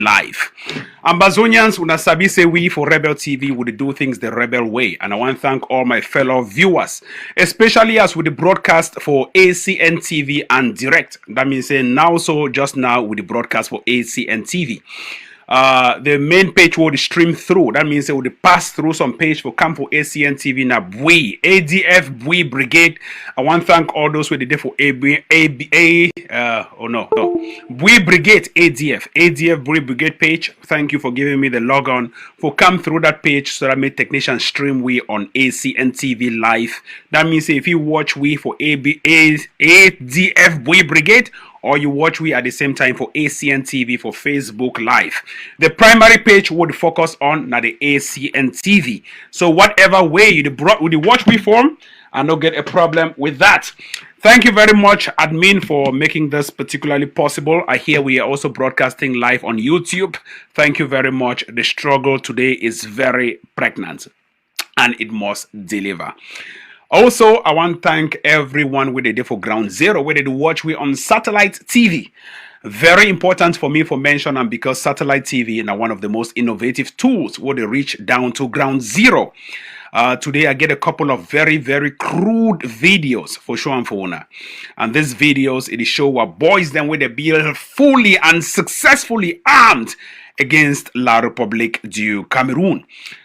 live. Ambazonians, una sabi say we for Rebel TV would do things the Rebel way. And I want to thank all my fellow viewers, especially as with the broadcast for ACN TV and direct. That means say now, so just now with the broadcast for ACN TV. The main page will stream through. That means it will pass through some page for come for ACN TV na Bui ADF Bui Brigade. I want to thank all those with the day for Bui Brigade ADF Bui Brigade page. Thank you for giving me the logon for come through that page so that my technician stream we on ACN TV live. That means if you watch we for ADF Bui Brigade, or you watch we at the same time for ACN TV for Facebook Live. The primary page would focus on now the ACN TV. So whatever way you watch we form, I don't get a problem with that. Thank you very much, admin, for making this particularly possible. I hear we are also broadcasting live on YouTube. Thank you very much. The struggle today is very pregnant and it must deliver. Also, I want to thank everyone with the day for Ground Zero, where they watch we on satellite TV. Very important for me for mention, and because satellite TV is one of the most innovative tools where they reach down to Ground Zero. Today I get a couple of very, very crude videos for show and for owner. And these videos, it show what boys then with they be fully and successfully armed against La Republique du Cameroon.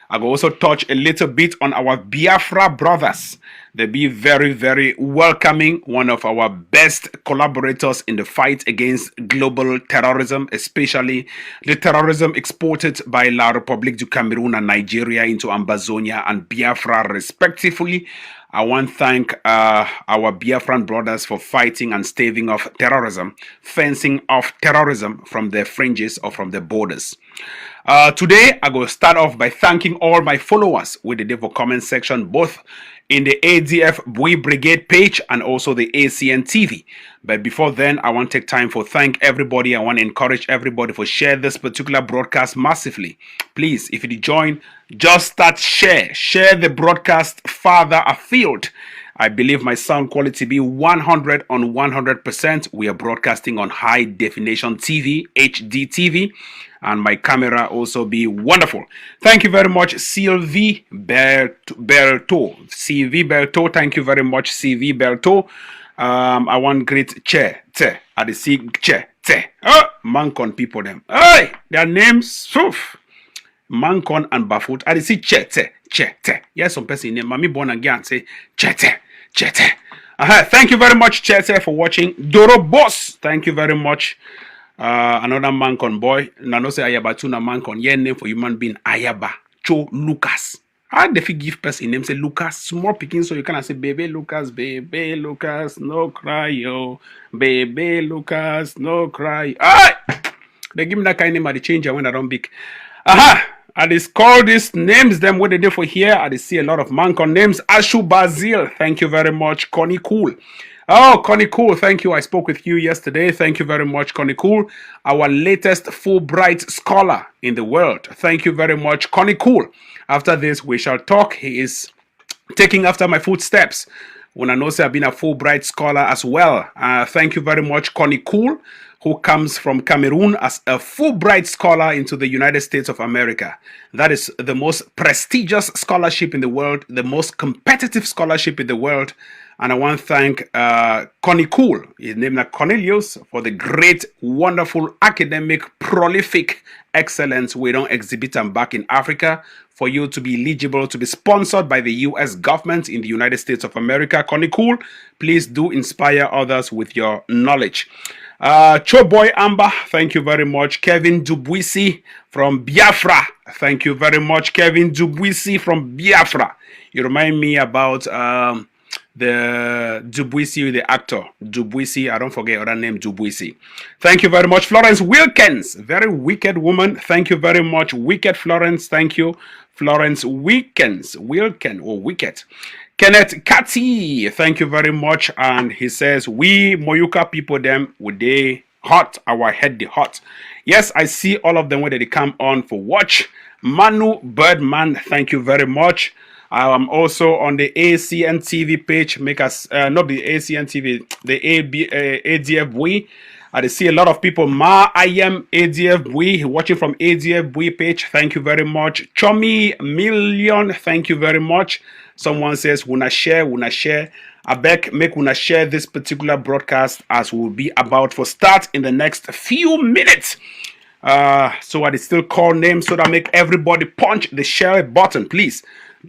I will also touch a little bit on our Biafra brothers. They be very, very welcoming. One of our best collaborators in the fight against global terrorism, especially the terrorism exported by La Republique du Cameroon and Nigeria into Ambazonia and Biafra respectively. I want to thank our Biafran brothers for fighting and staving off terrorism, fencing off terrorism from the fringes or from the borders. Today, I will start off by thanking all my followers with the Devil comment section, both in the ADF Bui Brigade page and also the ACN TV. But before then, I want to take time for thank everybody. I want to encourage everybody for share this particular broadcast massively. Please, if you join, just start share the broadcast farther afield. I believe my sound quality be 100 on 100%. We are broadcasting on high definition TV, HD TV, and my camera also be wonderful. Thank you very much, Sylvie Berto. Sylvie Berto, thank you very much, Sylvie Berto. I want great chair, I the see chair, oh, Mancon people them. Hey, their names, Mancon and Bafut. I the see chair. Yes, some person named Mami born again say chair. Thank you very much, Chete, for watching. Doro Boss, thank you very much. Another Mancon boy. Nano say Ayaba Tuna Mancon. Yeah, name for human being Ayaba Cho Lucas. I defi give person name say Lucas. Small picking, so you can say baby Lucas, no cry, yo. Baby Lucas, no cry. They give me that kind of name at the change when I don't big. I just call these names, them what they do for here. I just see a lot of Mancon names. Ashu Basil, thank you very much. Connie Cool. Oh, Connie Cool, thank you. I spoke with you yesterday. Thank you very much, Connie Cool. Our latest Fulbright scholar in the world. Thank you very much, Connie Cool. After this, we shall talk. He is taking after my footsteps. When I know I've been a Fulbright scholar as well. Thank you very much, Connie Cool, who comes from Cameroon as a Fulbright scholar into the United States of America. That is the most prestigious scholarship in the world, the most competitive scholarship in the world. And I want to thank Connie Cool, his name is Cornelius, for the great, wonderful, academic, prolific excellence we don't exhibit them back in Africa. For you to be eligible to be sponsored by the U.S. government in the United States of America. Connie Cool, please do inspire others with your knowledge. Choboy Amber, thank you very much. Kevin Dubuisi from Biafra, thank you very much. Kevin Dubuisi from Biafra. You remind me about the Dubuisi, the actor Dubuisi. I don't forget other name, Dubuisi. Thank you very much. Florence Wilkins, very wicked woman. Thank you very much. Wicked Florence, thank you. Florence Wilkин or Wicked. Kenneth Kati, thank you very much. And he says, we Moyuka people them, would they hot, our head the hot. Yes, I see all of them when they come on for watch. Manu Birdman, thank you very much. I'm also on the ACN TV page. Make us not the ACN TV, the ADF we. I see a lot of people. Ma, I am ADF Bui, watching from ADF Bui page. Thank you very much. Chomi Million, thank you very much. Someone says, Wuna share. I beg, make Wuna share this particular broadcast as will be about for start in the next few minutes. So I still call names so that make everybody punch the share button, please.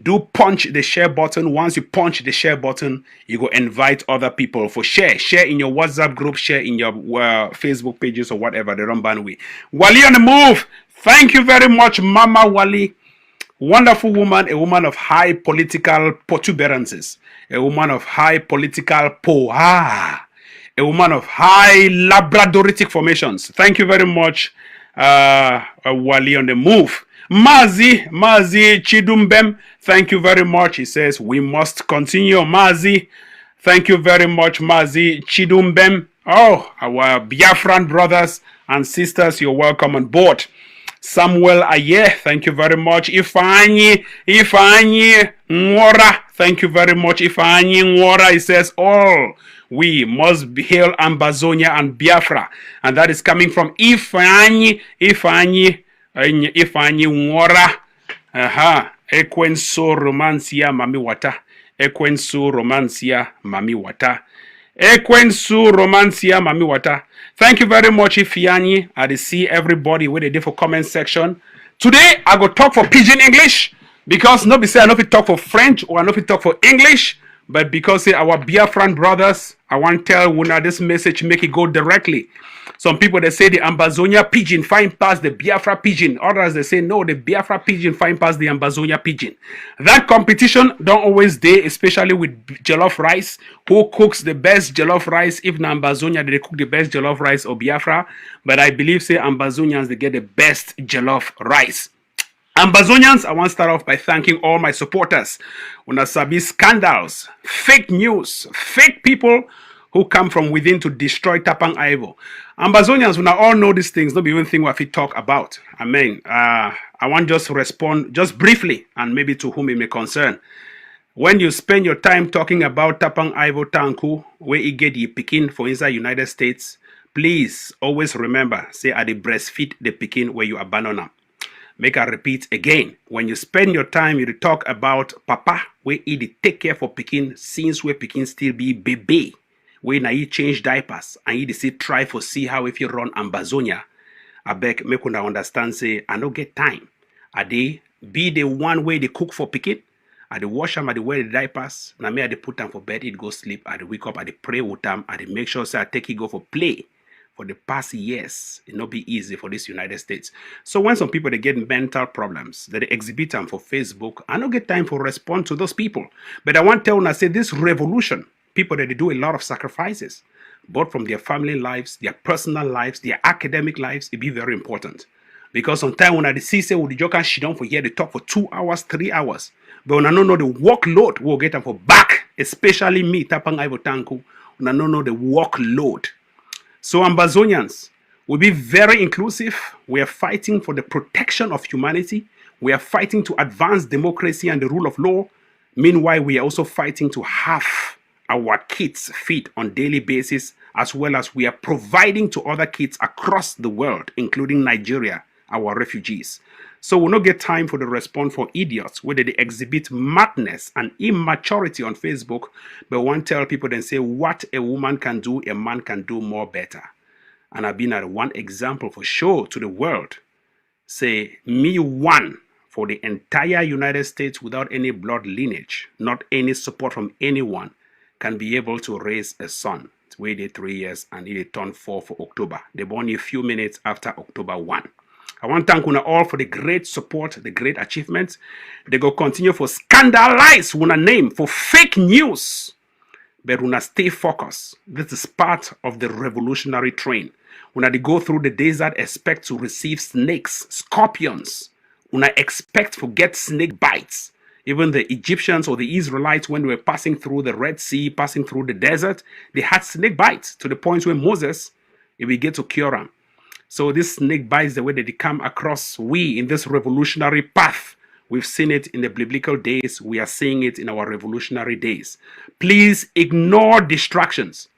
Do punch the share button. Once you punch the share button, you go invite other people for share. Share in your WhatsApp group, share in your Facebook pages or whatever, the Ramban way. Wali on the move. Thank you very much, Mama Wali. Wonderful woman, a woman of high political protuberances, a woman of high political a woman of high labradoritic formations. Thank you very much, Wali on the move. MAZI Chidumbem, thank you very much. He says, we must continue. MAZI, thank you very much, MAZI Chidumbem. Oh, our Biafran brothers and sisters, you're welcome on board. Samuel Aye, thank you very much. Ifeanyi Nwora, thank you very much. Ifeanyi Nwora, he says, all we must hail Ambazonia and Biafra. And that is coming from Ifeanyi Nwora. Ekwenso romancia mami wata. Ekwenso romancia mami wata. Ekwensu romancia mami wata. Thank you very much, Ifeanyi. I see everybody with a different comment section. Today, I go talk for Pidgin English because nobody say I know if it talk for French or I know if it talk for English, but because our Biafran brothers, I want to tell Wuna this message, make it go directly. Some people, they say the Ambazonia pigeon find past the Biafra pigeon. Others, they say, no, the Biafra pigeon find past the Ambazonia pigeon. That competition don't always day, especially with jollof rice. Who cooks the best jollof rice? If na Ambazonia, they cook the best jollof rice or Biafra. But I believe, say, Ambazonians, they get the best jollof rice. Ambazonians, I want to start off by thanking all my supporters. Una sabi scandals, fake news, fake people who come from within to destroy Tapang Ivo. Ambazonians, when I all know these things, don't even think what we talk about. I mean, I want just to respond just briefly and maybe to whom it may concern. When you spend your time talking about Tapang Ivo Tanku, where you get the Pekin for inside United States, please always remember, say at the breastfeed the Pekin where you abandon them. Make I repeat again. When you spend your time, you talk about Papa, where he take care for Pekin since where Pekin still be baby. When he change diapers and he say try for see how if you run Ambazonia, I beg make una understand say I don't get time. Are they be the one way they cook for Pekin? Are they wash them, are they wear the diapers? Now me I they put them for bed, it go sleep, I they wake up, I they pray with them, I they make sure say I take it go for play. For the past years, it not be easy for this United States. So when some people they get mental problems, they exhibit them for Facebook, I don't get time for respond to those people. But I want to tell you, I say this revolution, people that they do a lot of sacrifices, both from their family lives, their personal lives, their academic lives, it be very important. Because sometimes when I see say with the joker she don't for here, they talk for 2 hours, 3 hours. But when I don't know the workload, we'll get them for back, especially me, Tapang Ivo Tanku, when I don't know the workload. So Ambazonians will be very inclusive. We are fighting for the protection of humanity. We are fighting to advance democracy and the rule of law. Meanwhile, we are also fighting to have our kids feed on daily basis, as well as we are providing to other kids across the world, including Nigeria, our refugees. So we'll not get time for the response for idiots, whether they exhibit madness and immaturity on Facebook, but won't tell people then say what a woman can do, a man can do more better. And I've been at one example for sure to the world. Say, me one for the entire United States without any blood lineage, not any support from anyone, can be able to raise a son. It's waited 3 years and it turned 4 for October. They born a few minutes after October 1. I want to thank Una all for the great support, the great achievements. They go continue for scandalize Una name for fake news. But Una stay focused. This is part of the revolutionary train. Una they go through the desert, expect to receive snakes, scorpions. Una expect to get snake bites. Even the Egyptians or the Israelites, when they were passing through the Red Sea, passing through the desert, they had snake bites to the point where Moses, if we get to cure them. So this snake bites the way that they come across we in this revolutionary path. We've seen it in the biblical days. We are seeing it in our revolutionary days. Please ignore distractions.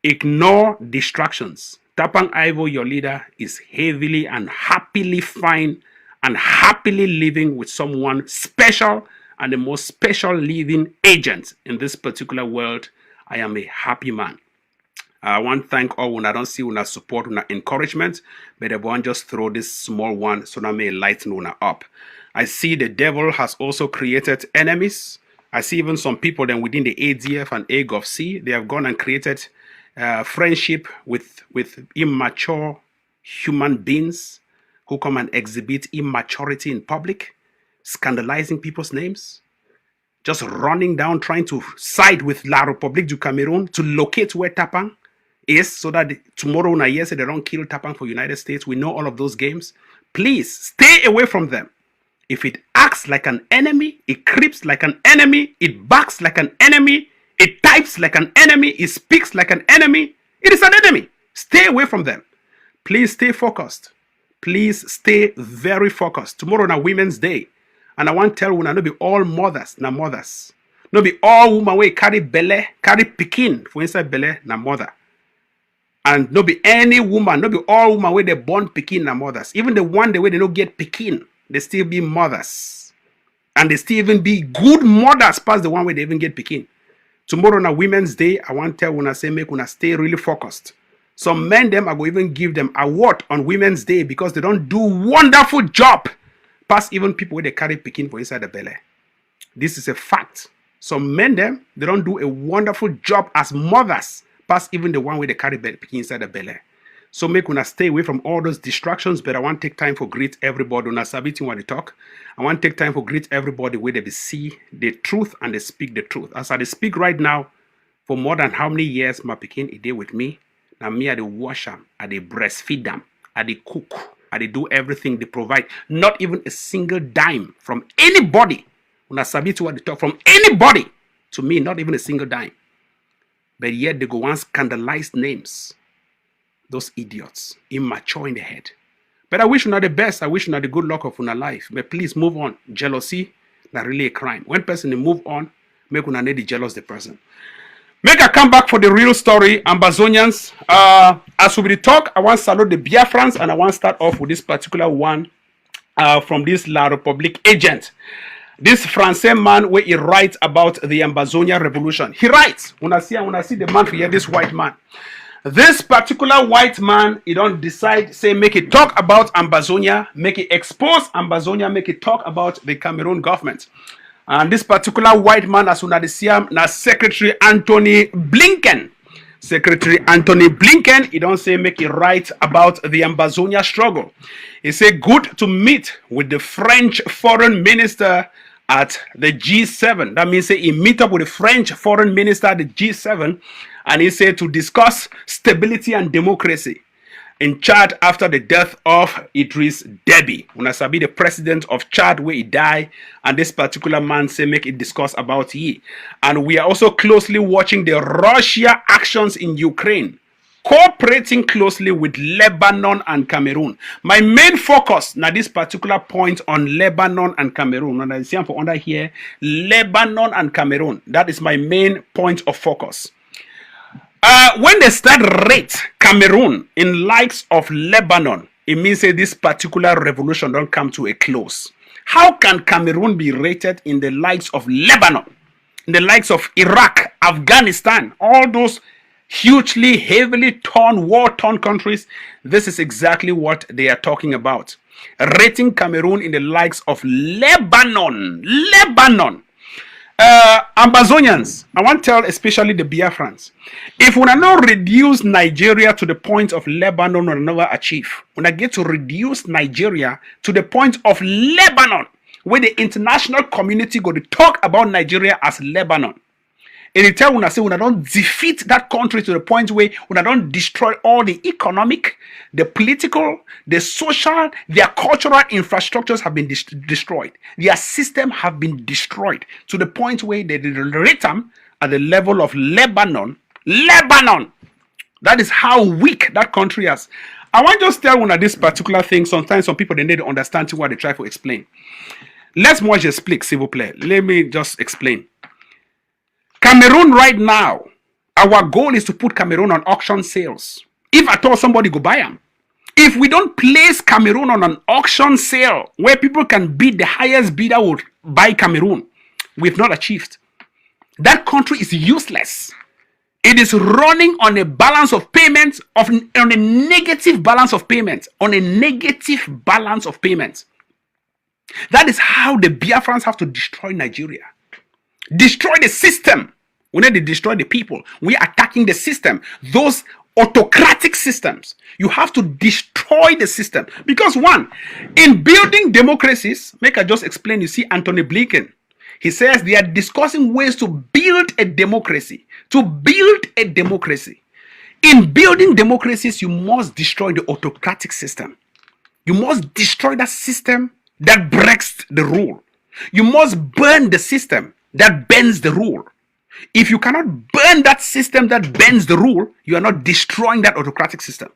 Ignore distractions. Tapang Ivo, your leader, is heavily and happily fine and happily living with someone special and the most special living agent in this particular world. I am a happy man. I want to thank all when I don't see una support, una encouragement, but I want just throw this small one so that may lighten una up. I see the devil has also created enemies. I see even some people then within the ADF and AGOVC, they have gone and created friendship with immature human beings who come and exhibit immaturity in public, scandalizing people's names, just running down, trying to side with La République du Cameroon to locate where Tapang is so that tomorrow when I say they don't kill Tapang for United States. We know all of those games. Please stay away from them. If it acts like an enemy, it creeps like an enemy, it barks like an enemy, it types like an enemy, it speaks like an enemy, it is an enemy. Stay away from them. Please stay focused. Please stay very focused. Tomorrow na Women's Day. And I want to tell you, no be all mothers, na mothers. No be all women wey carry belle, carry pikin for inside belle, na mother. And no be any woman, no be all women where they born pikin na mothers. Even the one the way they don't get pikin, they still be mothers. And they still even be good mothers past the one where they even get pikin. Tomorrow na Women's Day, I want to tell una say make una stay really focused. Some men them I go even give them award on Women's Day because they don't do wonderful job past even people where they carry pikin for inside the belly. This is a fact. Some men them they don't do a wonderful job as mothers past even the one where they carry pikin inside the belly. So make una stay away from all those distractions, but I want to take time for greet everybody. Una sabiting when they talk. I want to take time for greet everybody where they see the truth and they speak the truth. As I speak right now, for more than how many years my pikin is there with me. Now me I dey wash them, I dey breastfeed them, I dey cook, I dey do everything they provide. Not even a single dime from anybody. Una sabiting what they talk from anybody to me, not even a single dime. But yet they go and scandalize names. Those idiots, immature in the head. But I wish you the best. I wish you the good luck of your life. But please move on. Jealousy, not really a crime. When person move on, make una need the jealous the person. Make a come back for the real story, Ambazonians. As we talk, I want to salute the Biafrans and I want to start off with this particular one from this La République agent. This Francais man where he writes about the Ambazonia revolution. He writes, when I see the man here, this white man. This particular white man, he don't decide, say, make it talk about Ambazonia, make it expose Ambazonia, make it talk about the Cameroon government. And this particular white man, as soon as they see him, now Secretary Anthony Blinken. Secretary Anthony Blinken, he don't say make it write about the Ambazonia struggle. He say good to meet with the French foreign minister at the G7. That means say he meet up with the French foreign minister at the G7. And he said to discuss stability and democracy in Chad after the death of Idris Deby. Unasabi, the president of Chad, where he died, and this particular man say make it discuss about he. And we are also closely watching the Russia actions in Ukraine, cooperating closely with Lebanon and Cameroon. My main focus now this particular point on Lebanon and Cameroon. And I see for under here, Lebanon and Cameroon. That is my main point of focus. When they start rate Cameroon in likes of Lebanon, it means that this particular revolution don't come to a close. How can Cameroon be rated in the likes of Lebanon, in the likes of Iraq, Afghanistan, all those hugely, heavily torn, war-torn countries? This is exactly what they are talking about. Rating Cameroon in the likes of Lebanon. Ambazonians, I want to tell especially the Biafrans, if we are not reduce Nigeria to the point of Lebanon, we will never achieve. When I get to reduce Nigeria to the point of Lebanon, where the international community go to talk about Nigeria as Lebanon. And it tell when I say when I don't defeat that country to the point where when I don't destroy all the economic, the political, the social, their cultural infrastructures have been destroyed. Their system have been destroyed to the point where they rate them at the level of Lebanon. That is how weak that country is. I want to just tell one this particular thing. Sometimes some people they need to understand what they try to explain. Let's more just explain, s'il vous plaît. Let me just explain. Cameroon right now, our goal is to put Cameroon on auction sales. If at all somebody go buy them. If we don't place Cameroon on an auction sale where people can bid, the highest bidder would buy Cameroon, we've not achieved. That country is useless. It is running on a balance of payments, on a negative balance of payments, on a negative balance of payments. That is how the Biafrans have to destroy Nigeria. Destroy the system. We need to destroy the people. We are attacking the system. Those autocratic systems. You have to destroy the system. Because one, in building democracies, make I just explain, you see Anthony Blinken. He says they are discussing ways to build a democracy. To build a democracy. In building democracies, you must destroy the autocratic system. You must destroy that system that breaks the rule. You must burn the system that bends the rule. If you cannot burn that system that bends the rule, you are not destroying that autocratic system.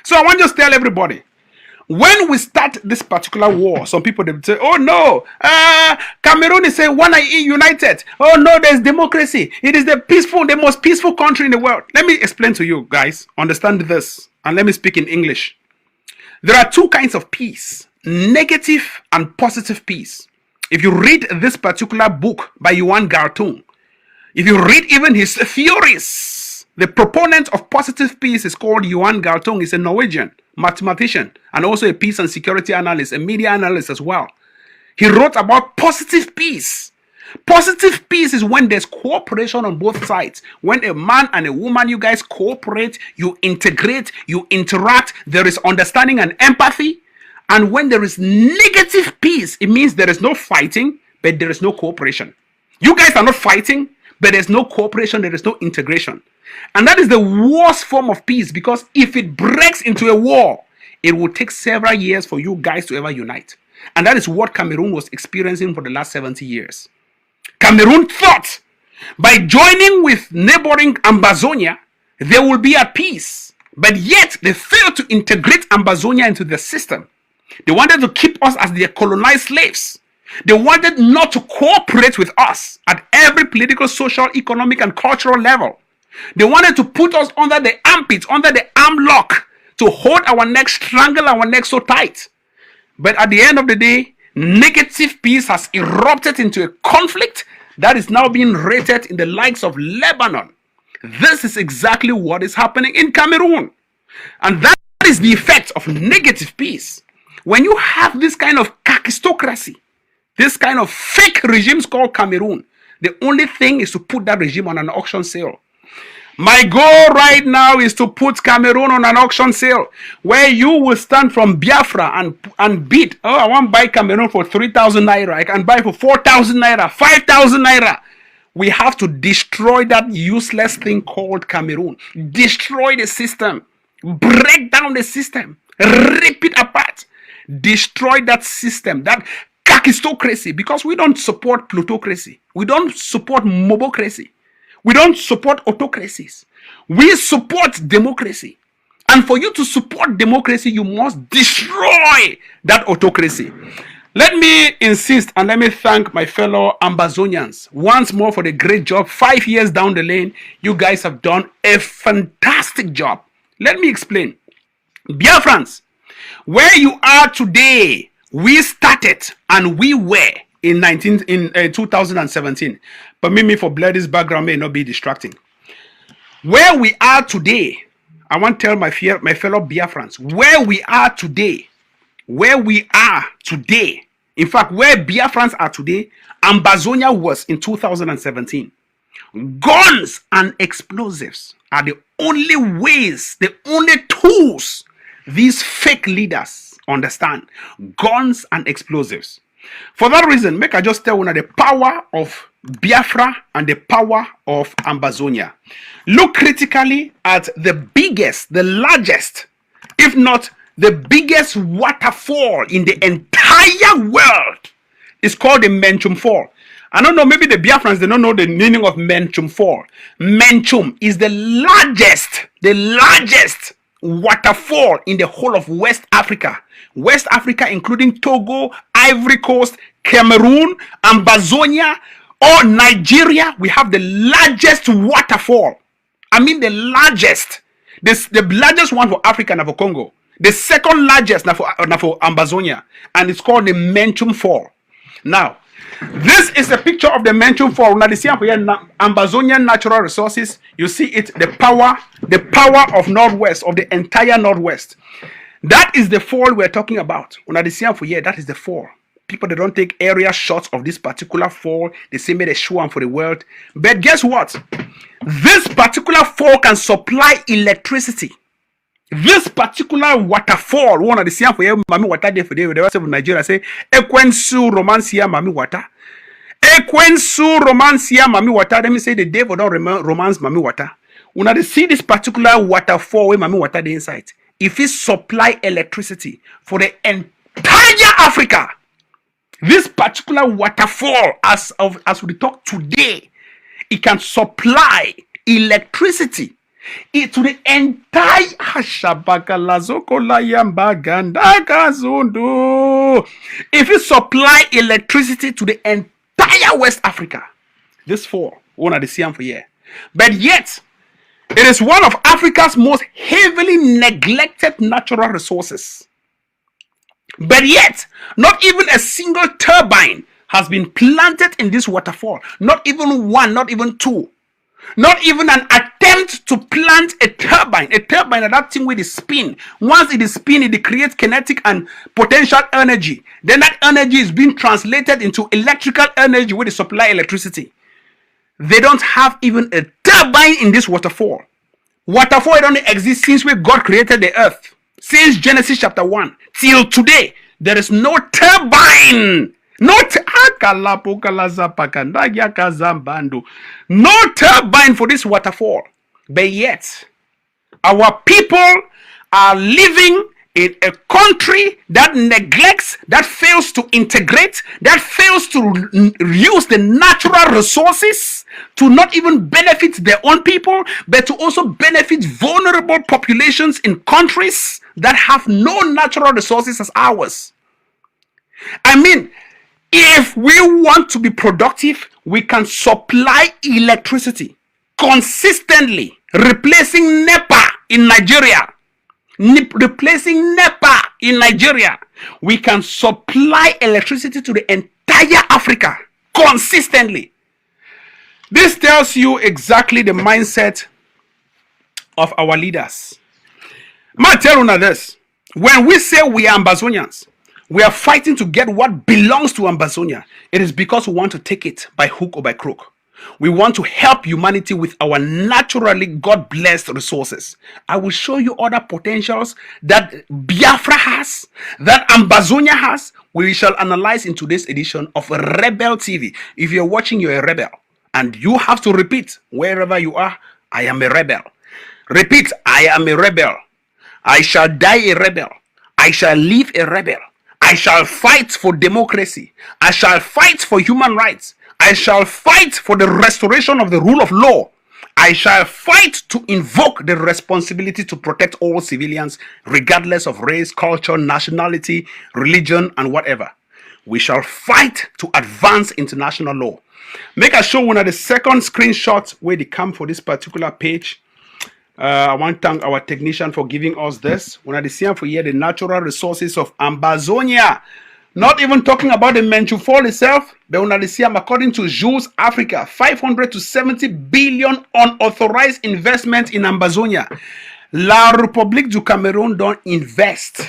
So I want to just tell everybody, when we start this particular war, some people they say, oh no, Cameroon is a one united. Oh no, there's democracy. It is the most peaceful country in the world. Let me explain to you guys, understand this, and let me speak in English. There are two kinds of peace, negative and positive peace. If you read this particular book by Johan Galtung, if you read even his theories, the proponent of positive peace is called Johan Galtung. He's a Norwegian mathematician and also a peace and security analyst, a media analyst as well. He wrote about positive peace. Positive peace is when there's cooperation on both sides. When a man and a woman, you guys cooperate, you integrate, you interact, there is understanding and empathy. And when there is negative peace, it means there is no fighting, but there is no cooperation. You guys are not fighting, but there's no cooperation, there is no integration. And that is the worst form of peace, because if it breaks into a war, it will take several years for you guys to ever unite. And that is what Cameroon was experiencing for the last 70 years. Cameroon thought by joining with neighboring Ambazonia, they will be at peace. But yet they failed to integrate Ambazonia into the system. They wanted to keep us as their colonized slaves. They wanted not to cooperate with us at every political, social, economic, and cultural level. They wanted to put us under the armpits, under the arm lock, to hold our neck, strangle our neck so tight. But at the end of the day, negative peace has erupted into a conflict that is now being rated in the likes of Lebanon. This is exactly what is happening in Cameroon. And that is the effect of negative peace. When you have this kind of kakistocracy, this kind of fake regimes called Cameroon, the only thing is to put that regime on an auction sale. My goal right now is to put Cameroon on an auction sale where you will stand from Biafra and bid. Oh, I want to buy Cameroon for 3,000 naira. I can buy for 4,000 naira, 5,000 naira. We have to destroy that useless thing called Cameroon. Destroy the system. Break down the system. Rip it apart. Destroy that system, that kakistocracy, because we don't support plutocracy. We don't support mobocracy. We don't support autocracies. We support democracy. And for you to support democracy, you must destroy that autocracy. Let me insist and let me thank my fellow Ambazonians once more for the great job. 5 years down the lane, you guys have done a fantastic job. Let me explain. Biafrans, where you are today, we started and we were in 2017. Permit me for blur this background may not be distracting. Where we are today, I want to tell my fellow Biafrans, where we are today, in fact, where Biafrans are today, Ambazonia was in 2017. Guns and explosives are the only ways, the only tools these fake leaders understand. Guns and explosives. For that reason, make I just tell you the power of Biafra and the power of Ambazonia. Look critically at the biggest, the largest, if not the biggest waterfall in the entire world. It's called the Menchum Fall. I don't know, maybe the Biafrans, they don't know the meaning of Menchum Fall. Menchum is the largest waterfall in the whole of West Africa. West Africa, including Togo, Ivory Coast, Cameroon, Ambazonia, or Nigeria. We have the largest waterfall. I mean the largest. The largest one for Africa now for Congo. The second largest now for Ambazonia. And it's called the Menchum Fall. Now, this is a picture of the Menchum Fall. Now, the see here, Ambazonian natural resources. You see it, the power of Northwest, of the entire Northwest. That is the fall we're talking about. When I see for here, that is the fall. People, they don't take area shots of this particular fall. They say may they show them for the world. But guess what? This particular fall can supply electricity. This particular waterfall, one of the same for you, Mami water day for the rest of Nigeria say, Ekwensu romancia Mami water. Ekwensu romancia Mami water. Let me say the devil don't romance Mami water. When I see this particular waterfall where Mami water the inside, if it supply electricity for the entire Africa, this particular waterfall, as we talk today, it can supply electricity to the entire if it supply electricity to the entire West Africa, this fall, one of the same for here. But yet, it is one of Africa's most heavily neglected natural resources. But yet, not even a single turbine has been planted in this waterfall. Not even one, not even two. Not even an attempt to plant a turbine. A turbine, that thing with the spin. Once it is spinning, it creates kinetic and potential energy. Then that energy is being translated into electrical energy where they supply electricity. They don't have even a turbine in this waterfall. Waterfall don't exist since when God created the earth. Since Genesis chapter 1 till today, there is no turbine. No turbine for this waterfall. But yet, our people are living in a country that neglects, that fails to integrate, that fails to use the natural resources to not even benefit their own people, but to also benefit vulnerable populations in countries that have no natural resources as ours. I mean, if we want to be productive, we can supply electricity consistently, replacing NEPA in Nigeria. Replacing NEPA in Nigeria. We can supply electricity to the entire Africa consistently. This tells you exactly the mindset of our leaders. I tell you this. When we say we are Ambazonians, we are fighting to get what belongs to Ambazonia. It is because we want to take it by hook or by crook. We want to help humanity with our naturally God-blessed resources. I will show you other potentials that Biafra has, that Ambazonia has. We shall analyze in today's edition of Rebel TV. If you're watching, you're a rebel. And you have to repeat, wherever you are, I am a rebel. Repeat, I am a rebel. I shall die a rebel. I shall live a rebel. I shall fight for democracy. I shall fight for human rights. I shall fight for the restoration of the rule of law. I shall fight to invoke the responsibility to protect all civilians, regardless of race, culture, nationality, religion, and whatever. We shall fight to advance international law. Make a show one of the second screenshot where they come for this particular page. I want to thank our technician for giving us this. When I see for here the natural resources of Ambazonia. Not even talking about the Menchu Fall itself, but when I see according to Jules Africa, 500 to 70 billion unauthorized investment in Ambazonia. La République du Cameroon don't invest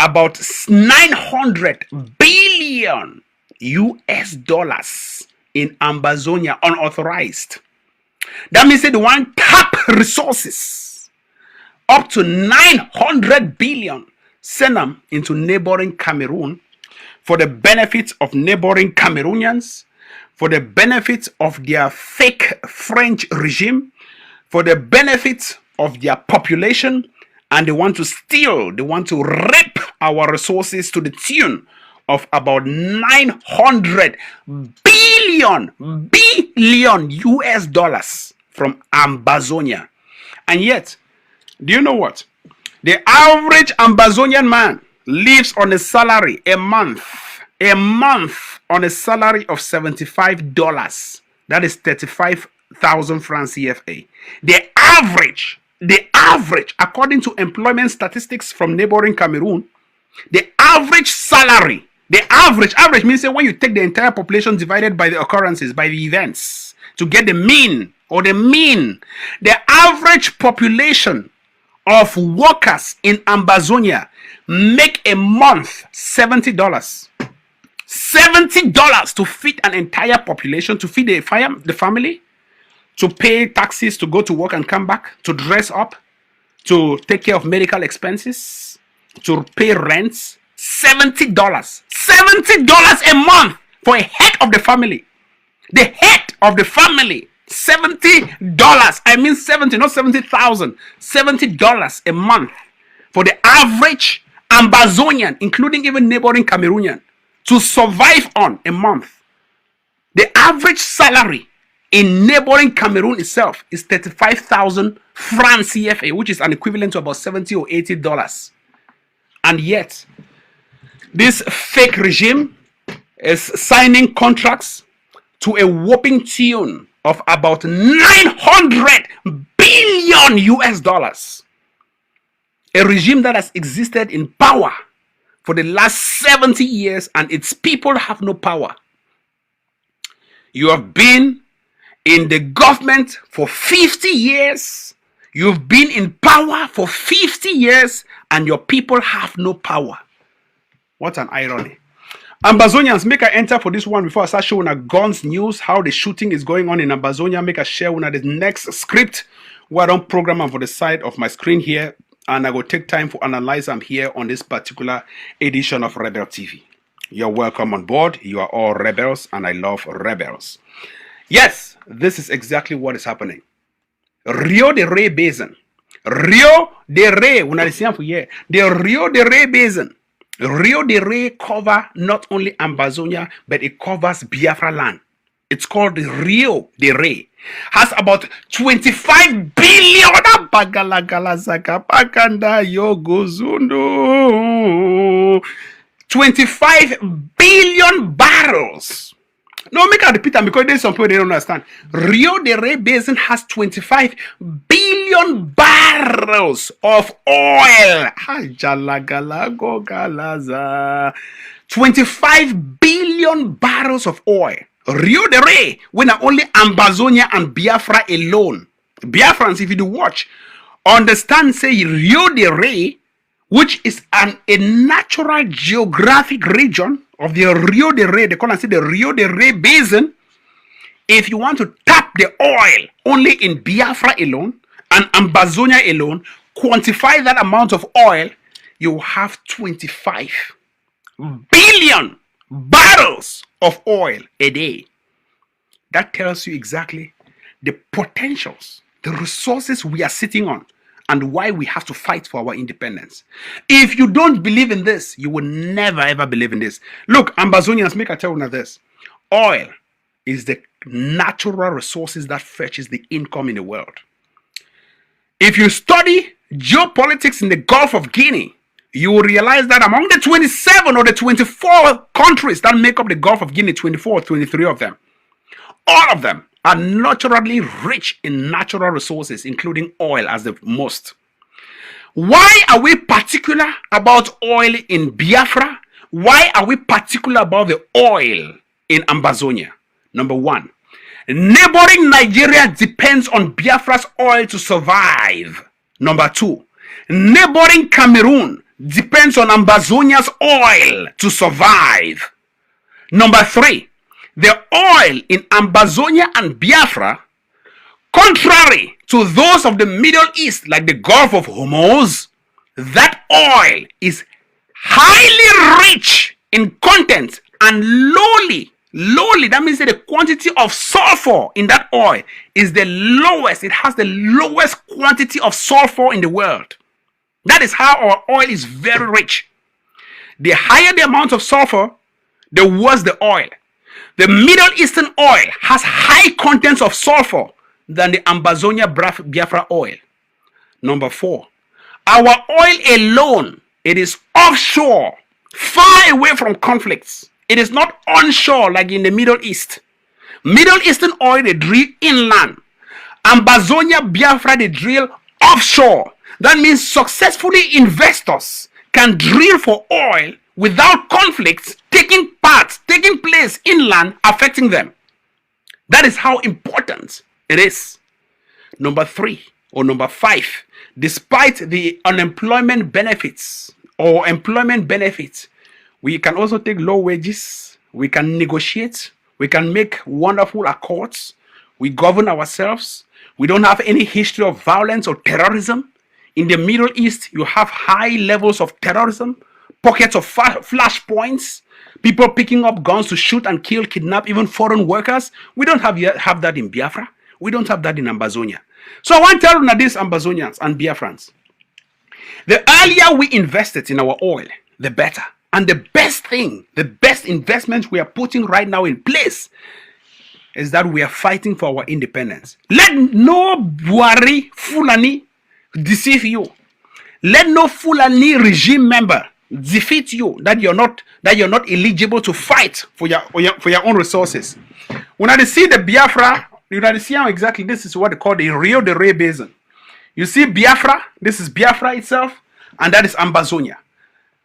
about 900 billion US dollars in Ambazonia unauthorized. That means that the one tap resources up to 900 billion, send them into neighboring Cameroon for the benefit of neighboring Cameroonians, for the benefit of their fake French regime, for the benefit of their population, and they want to steal, they want to rape our resources to the tune of about 900 billion US dollars from Ambazonia. And yet, do you know what? The average Ambazonian man lives on a salary a month on a salary of $75. That is 35,000 francs CFA. The average the average, according to employment statistics from neighboring Cameroon, the average salary, average means that when you take the entire population divided by the occurrences, by the events, to get the mean, the average population of workers in Ambazonia make a month $70. $70 to feed an entire population, to feed the family, to pay taxes, to go to work and come back, to dress up, to take care of medical expenses, to pay rents. $70. $70 a month for a head of the family. The head of the family. $70. I mean 70, not 70,000. $70 a month for the average Ambazonian, including even neighboring Cameroonian, to survive on a month. The average salary in neighboring Cameroon itself is 35,000 francs CFA, which is an equivalent to about $70 or $80. And yet, this fake regime is signing contracts to a whopping tune of about 900 billion US dollars. A regime that has existed in power for the last 70 years and its people have no power. You have been in the government for 50 years. You've been in power for 50 years and your people have no power. What an irony. Ambazonians, make a enter for this one before I start showing a guns news, how the shooting is going on in Ambazonia. Make a share one of the next script where I don't program them for the side of my screen here. And I will take time to analyze them here on this particular edition of Rebel TV. You're welcome on board. You are all rebels and I love rebels. Yes, this is exactly what is happening. Rio de Rey Basin. Rio de Rey, when I see for here, the Rio de Rey Basin. Rio de Rey cover not only Ambazonia, but it covers Biafra land. It's called the Rio de Rey. Has about 25 billion 25 billion barrels. No, make I repeat that because there's some people they don't understand. Rio de Rey Basin has 25 billion barrels of oil. 25 billion barrels of oil. Rio de Rey, when not only Ambazonia and Biafra alone. Biafrans, if you do watch, understand, say Rio de Rey, which is a natural geographic region of the Rio de Rey, they call and say the Rio de Rey Basin. If you want to tap the oil only in Biafra alone and Ambazonia alone, quantify that amount of oil, you have 25 billion barrels of oil a day. That tells you exactly the potentials, the resources we are sitting on, and why we have to fight for our independence. If you don't believe in this, you will never ever believe in this. Look, Ambazonians, make I tell you this. Oil is the natural resources that fetches the income in the world. If you study geopolitics in the Gulf of Guinea, you will realize that among the 27 or the 24 countries that make up the Gulf of Guinea, 24 or 23 of them, all of them are naturally rich in natural resources, including oil as the most. Why are we particular about oil in Biafra? Why are we particular about the oil in Ambazonia? Number one, neighboring Nigeria depends on Biafra's oil to survive. Number two, neighboring Cameroon depends on Ambazonia's oil to survive. Number three, the oil in Ambazonia and Biafra, contrary to those of the Middle East like the Gulf of Hormuz, that oil is highly rich in content and lowly, that means that the quantity of sulfur in that oil is the lowest. It has the lowest quantity of sulfur in the world. That is how our oil is very rich. The higher the amount of sulfur, the worse the oil. The Middle Eastern oil has high contents of sulfur than the Ambazonia Biafra oil. Number four, our oil alone, it is offshore, far away from conflicts. It is not onshore like in the Middle East. Middle Eastern oil, they drill inland. Ambazonia Biafra, they drill offshore. That means successfully investors can drill for oil without conflicts taking place inland affecting them. That is how important it is. Number 3 or number 5, despite the unemployment benefits or employment benefits, we can also take low wages, we can negotiate, we can make wonderful accords, we govern ourselves, we don't have any history of violence or terrorism. In the Middle East, you have high levels of terrorism, pockets of flashpoints, people picking up guns to shoot and kill, kidnap even foreign workers. We don't have that in Biafra. We don't have that in Ambazonia. So I want to tell you these Ambazonians and Biafrans, the earlier we invested in our oil, the better. And the best thing, the best investment we are putting right now in place is that we are fighting for our independence. Let no Buhari Fulani deceive you. Let no Fulani regime member defeat you that you're not eligible to fight for your own resources. When I see the Biafra, you see how exactly this is what they call the Rio de Rey Basin. You see Biafra, this is Biafra itself, and that is Ambazonia.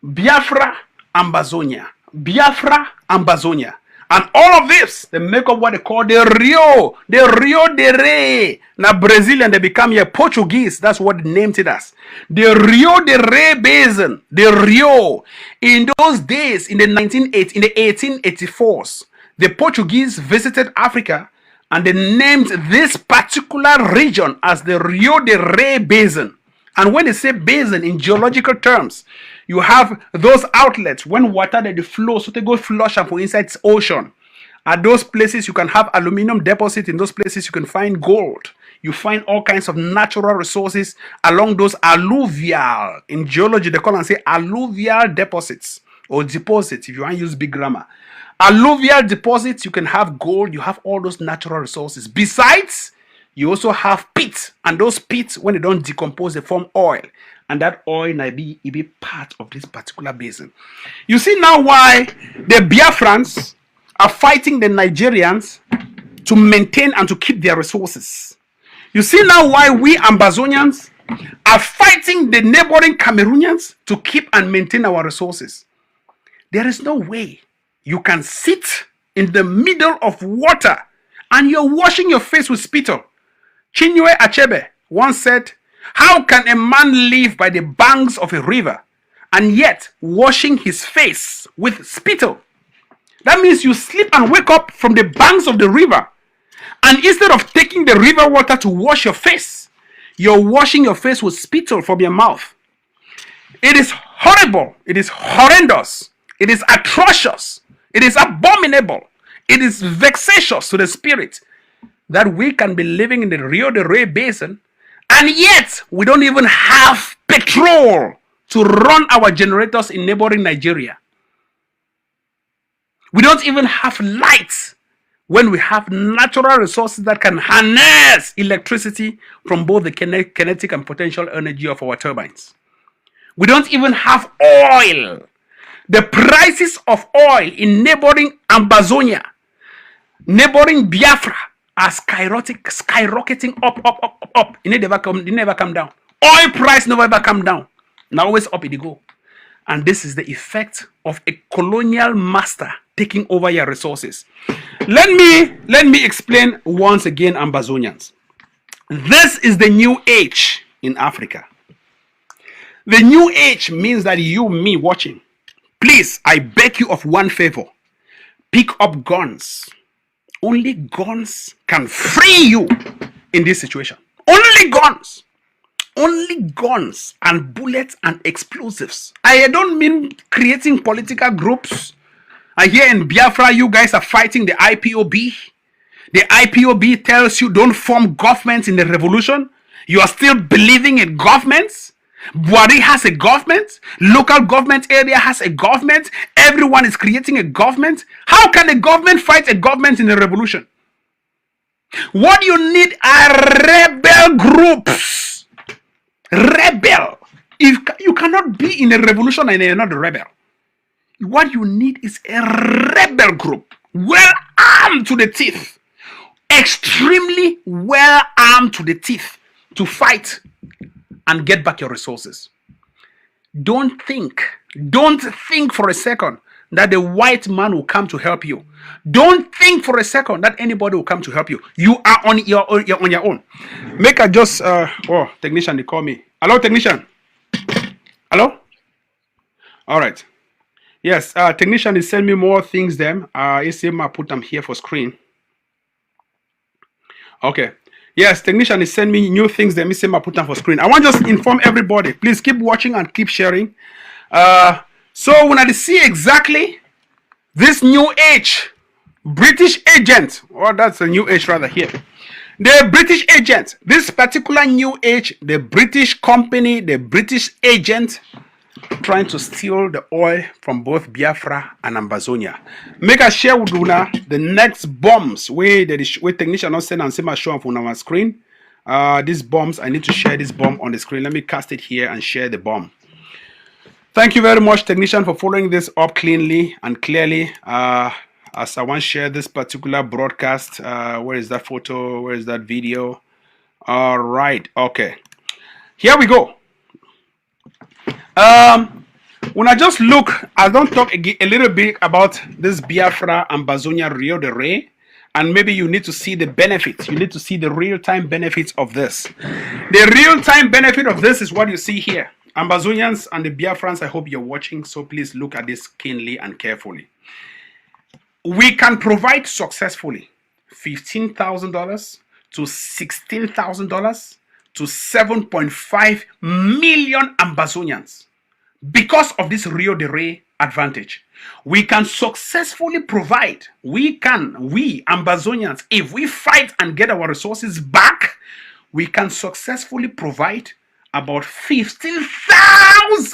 Biafra, Ambazonia. Biafra, Ambazonia. And all of this, they make up what they call the Rio de Rey. Now Brazilian, they become here Portuguese. That's what they named it as. The Rio de Rey Basin. The Rio. In those days, in the 1884s, the Portuguese visited Africa and they named this particular region as the Rio de Rey Basin. And when they say basin in geological terms, you have those outlets when water they flow, so they go flush and for inside the ocean. At those places, you can have aluminum deposit. In those places, you can find gold. You find all kinds of natural resources along those alluvial. In geology, they call and say alluvial deposits or deposits, if you want to use big grammar. Alluvial deposits, you can have gold. You have all those natural resources. Besides, you also have pits, and those pits, when they don't decompose, they form oil, and that oil might be part of this particular basin. You see now why the Biafrans are fighting the Nigerians to maintain and to keep their resources. You see now why we Ambazonians are fighting the neighboring Cameroonians to keep and maintain our resources. There is no way you can sit in the middle of water and you're washing your face with spittle. Chinwe Achebe once said, "How can a man live by the banks of a river and yet washing his face with spittle?" That means you sleep and wake up from the banks of the river, and instead of taking the river water to wash your face, you're washing your face with spittle from your mouth. It is horrible. It is horrendous. It is atrocious. It is abominable. It is vexatious to the spirit that we can be living in the Rio de Rey Basin, and yet we don't even have petrol to run our generators in neighboring Nigeria. We don't even have lights when we have natural resources that can harness electricity from both the kinetic and potential energy of our turbines. We don't even have oil. The prices of oil in neighboring Ambazonia, neighboring Biafra, are skyrocketing up. It never come down. Oil price never ever come down. Now always up it go. And this is the effect of a colonial master taking over your resources. Let me explain once again, Ambazonians. This is the new age in Africa. The new age means that you, me watching, please, I beg you of one favor. Pick up guns. Only guns can free you in this situation. Only guns. Only guns and bullets and explosives. I don't mean creating political groups. I hear in Biafra, you guys are fighting the IPOB. The IPOB tells you don't form governments in the revolution. You are still believing in governments. Buhari has a government. Local government area has a government. Everyone is creating a government. How can a government fight a government in a revolution? What you need are rebel groups. Rebel. If you cannot be in a revolution and you're not a rebel. What you need is a rebel group. Well armed to the teeth. Extremely well armed to the teeth to fight and get back your resources. Don't think for a second that the white man will come to help you. Don't think for a second that anybody will come to help you. You are on your own. Make a just oh, technician, they call me. Hello, technician. Hello? All right. Yes, technician is sending me more things them. I put them here for screen. Okay. Yes, technician is sending me new things them. I put them for screen. I want to just inform everybody. Please keep watching and keep sharing. So when I see exactly this new age British agent, or that's a new age rather here. The British agent, this particular new age, the British company, the British agent trying to steal the oil from both Biafra and Ambazonia. Make a share with Una the next bombs where technician not send and see my show up on our screen. These bombs, I need to share this bomb on the screen. Let me cast it here and share the bomb. Thank you very much, technician, for following this up cleanly and clearly. As I want to share this particular broadcast, where is that photo? Where is that video? All right, okay. Here we go. When I just look, I don't talk a little bit about this Biafra Ambazonia Rio de Rey, and maybe you need to see the benefits. You need to see the real-time benefits of this. The real-time benefit of this is what you see here. Ambazonians and the Biafrans, I hope you're watching, so please look at this keenly and carefully. We can provide successfully $15,000 to $16,000 to 7.5 million Ambazonians because of this Rio de Rey advantage. We can successfully provide, we Ambazonians, if we fight and get our resources back, we can successfully provide about 15,000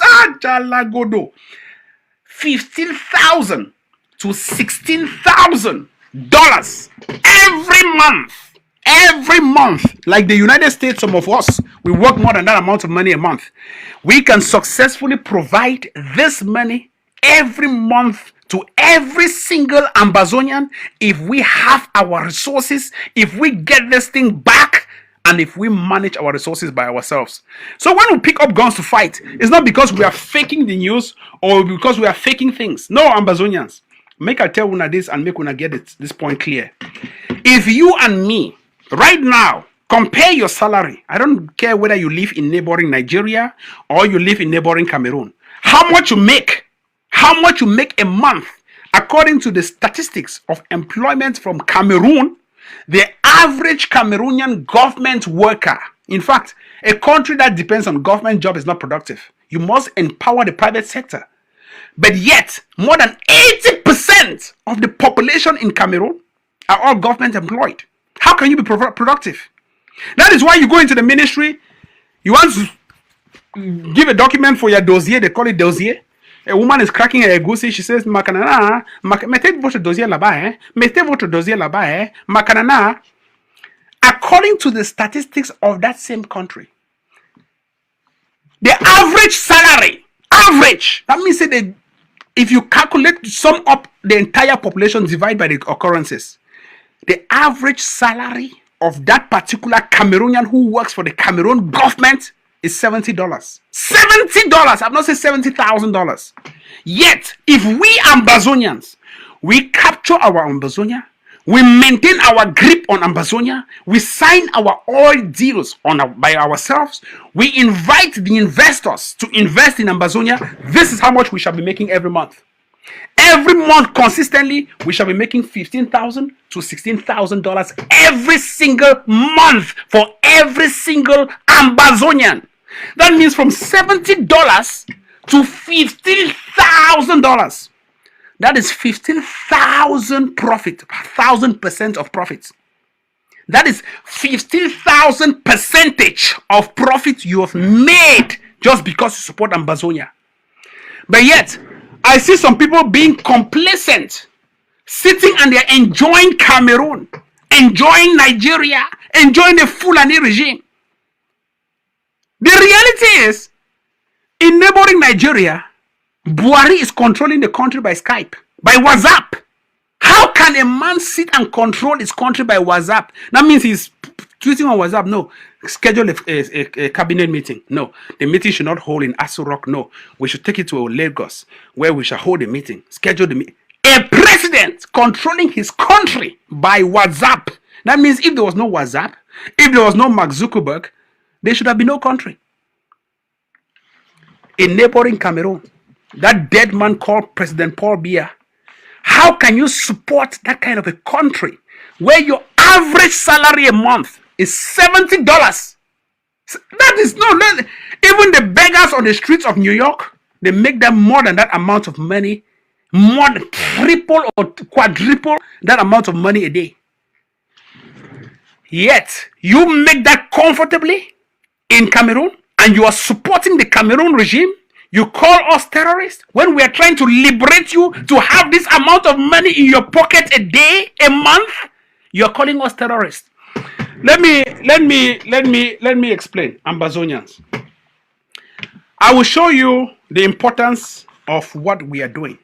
$15,000 to $16,000 every month. Like the United States, some of us, we work more than that amount of money a month. We can successfully provide this money every month to every single Ambazonian if we have our resources, if we get this thing back, and if we manage our resources by ourselves. So when we pick up guns to fight, it's not because we are faking the news or because we are faking things. No, Ambazonians, make I tell una this and make una get this point clear. If you and me, right now, compare your salary. I don't care whether you live in neighboring Nigeria or you live in neighboring Cameroon. How much you make a month, according to the statistics of employment from Cameroon, the average Cameroonian government worker, in fact, a country that depends on government job is not productive. You must empower the private sector. But yet, more than 80% of the population in Cameroon are all government employed. How can you be productive? That is why you go into the ministry, you want to give a document for your dossier, they call it dossier. A woman is cracking her goosey, she says, Makanana, mettez votre dossier là-bas, mettez votre dossier là-bas, Makanana. According to the statistics of that same country, the average salary, that means that if you calculate, sum up the entire population, divide by the occurrences, the average salary of that particular Cameroonian who works for the Cameroon government is $70. $70! I've not said $70,000. Yet, if we Ambazonians, we capture our Ambazonia, we maintain our grip on Ambazonia, we sign our oil deals by ourselves, we invite the investors to invest in Ambazonia, this is how much we shall be making every month. Every month, consistently, we shall be making $15,000 to $16,000 every single month for every single Ambazonian. That means from $70 to $15,000. That is 15,000 profit, 1,000% of profit. That is 15,000 percentage of profit you have made just because you support Ambazonia. But yet, I see some people being complacent, sitting and they're enjoying Cameroon, enjoying Nigeria, enjoying the Fulani regime. The reality is, in neighboring Nigeria, Buhari is controlling the country by Skype, by WhatsApp. How can a man sit and control his country by WhatsApp? That means he's tweeting on WhatsApp. No. Schedule a cabinet meeting. No. The meeting should not hold in Aso Rock. No. We should take it to Lagos, where we shall hold a meeting. Schedule the meeting. A president controlling his country by WhatsApp. That means if there was no WhatsApp, if there was no Mark Zuckerberg, there should have been no country. In neighboring Cameroon, that dead man called President Paul Biya, how can you support that kind of a country where your average salary a month is $70? That is even the beggars on the streets of New York, they make them more than that amount of money, more than triple or quadruple that amount of money a day. Yet you make that comfortably in Cameroon, and you are supporting the Cameroon regime. You call us terrorists when we are trying to liberate you to have this amount of money in your pocket a day, a month. You are calling us terrorists. Let me explain, Ambazonians. I will show you the importance of what we are doing.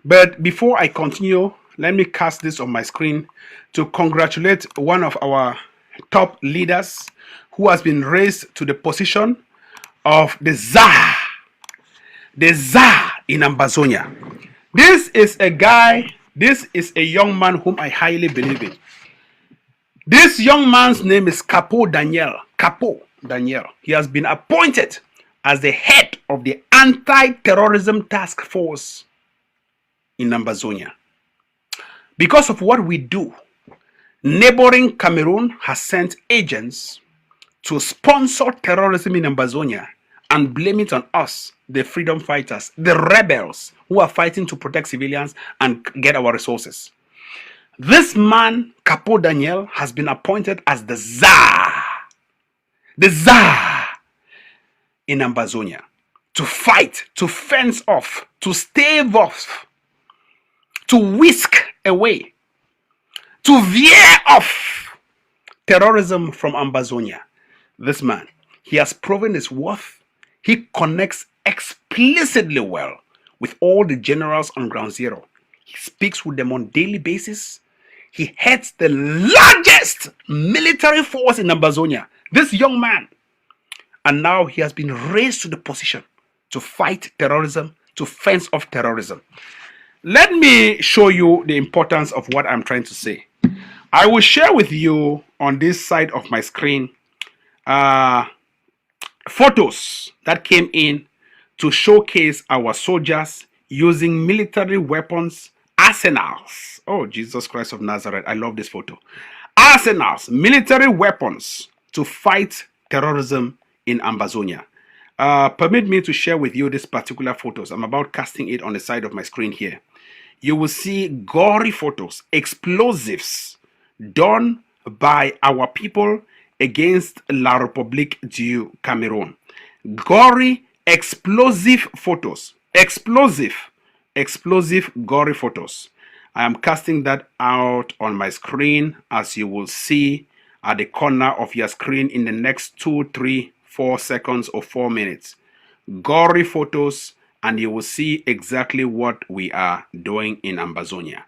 But before I continue, let me cast this on my screen to congratulate one of our top leaders who has been raised to the position of the Tsar in Ambazonia. This is a young man whom I highly believe in. This young man's name is Capo Daniel. He has been appointed as the head of the anti-terrorism task force in Ambazonia. Because of what we do, neighboring Cameroon has sent agents to sponsor terrorism in Ambazonia and blame it on us, the freedom fighters, the rebels who are fighting to protect civilians and get our resources. This man, Capo Daniel, has been appointed as the Tsar in Ambazonia, to fight, to fence off, to stave off, to whisk away, to veer off terrorism from Ambazonia. This man, he has proven his worth. He connects explicitly well with all the generals on Ground Zero. He speaks with them on a daily basis. He heads the largest military force in Ambazonia. This young man. And now he has been raised to the position to fight terrorism, to fence off terrorism. Let me show you the importance of what I'm trying to say. I will share with you on this side of my screen photos that came in to showcase our soldiers using military weapons, arsenals. Oh, Jesus Christ of Nazareth, I love this photo. Arsenals, military weapons to fight terrorism in Ambazonia. Permit me to share with you this particular photos. I'm about casting it on the side of my screen here. You will see gory photos, explosives done by our people against La République du Cameroon. Gory, explosive photos. Explosive, gory photos. I am casting that out on my screen, as you will see at the corner of your screen in the next 2, 3, 4 seconds or 4 minutes. Gory photos, and you will see exactly what we are doing in Ambazonia.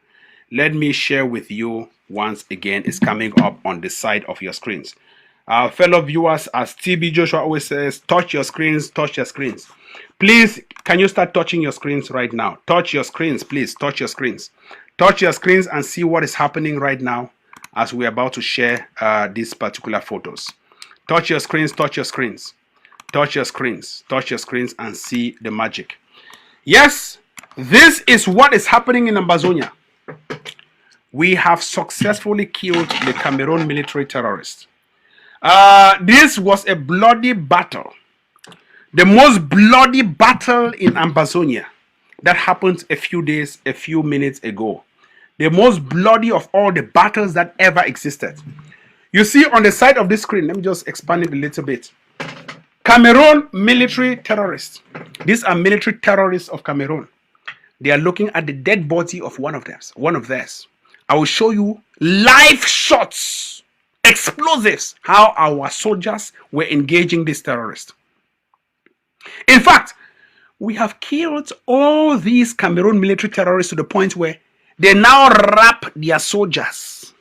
Let me share with you once again. It's coming up on the side of your screens. Fellow viewers, as TB Joshua always says, touch your screens, touch your screens. Please, can you start touching your screens right now? Touch your screens, please, touch your screens. Touch your screens and see what is happening right now as we're about to share these particular photos. Touch your screens, touch your screens. Touch your screens, touch your screens and see the magic. Yes, this is what is happening in Ambazonia. We have successfully killed the Cameroon military terrorists. This was a bloody battle. The most bloody battle in Ambazonia that happened a few minutes ago. The most bloody of all the battles that ever existed. You see on the side of this screen, let me just expand it a little bit. Cameroon military terrorists. These are military terrorists of Cameroon. They are looking at the dead body of one of theirs. I will show you live shots, explosives, how our soldiers were engaging these terrorists. In fact, we have killed all these Cameroon military terrorists to the point where They now wrap their soldiers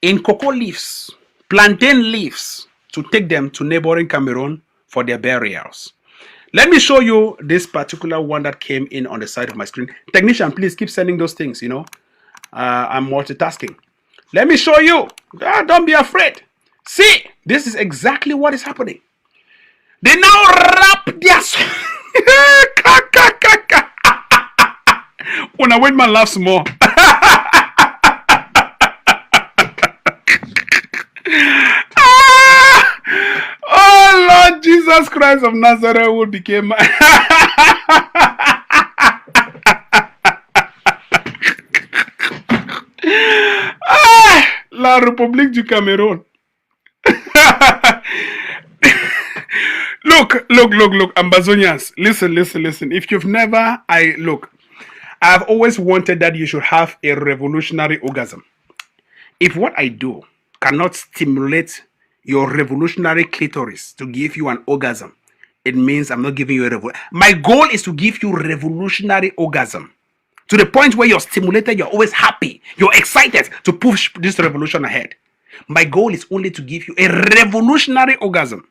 in cocoa leaves, plantain leaves, to take them to neighboring Cameroon for their burials. Let me show you this particular one that came in on the side of my screen. Technician, please keep sending those things, I'm multitasking. Let me show you. Don't be afraid. See, this is exactly what is happening. They now wrap their... When I wait, man laughs more. Oh, Lord Jesus Christ of Nazareth, who became... La République du Cameroun. Look, Ambazonians. Listen. If you've never, I've always wanted that you should have a revolutionary orgasm. If what I do cannot stimulate your revolutionary clitoris to give you an orgasm, it means I'm not giving you a revolution. My goal is to give you revolutionary orgasm. To the point where you're stimulated, you're always happy, you're excited to push this revolution ahead. My goal is only to give you a revolutionary orgasm.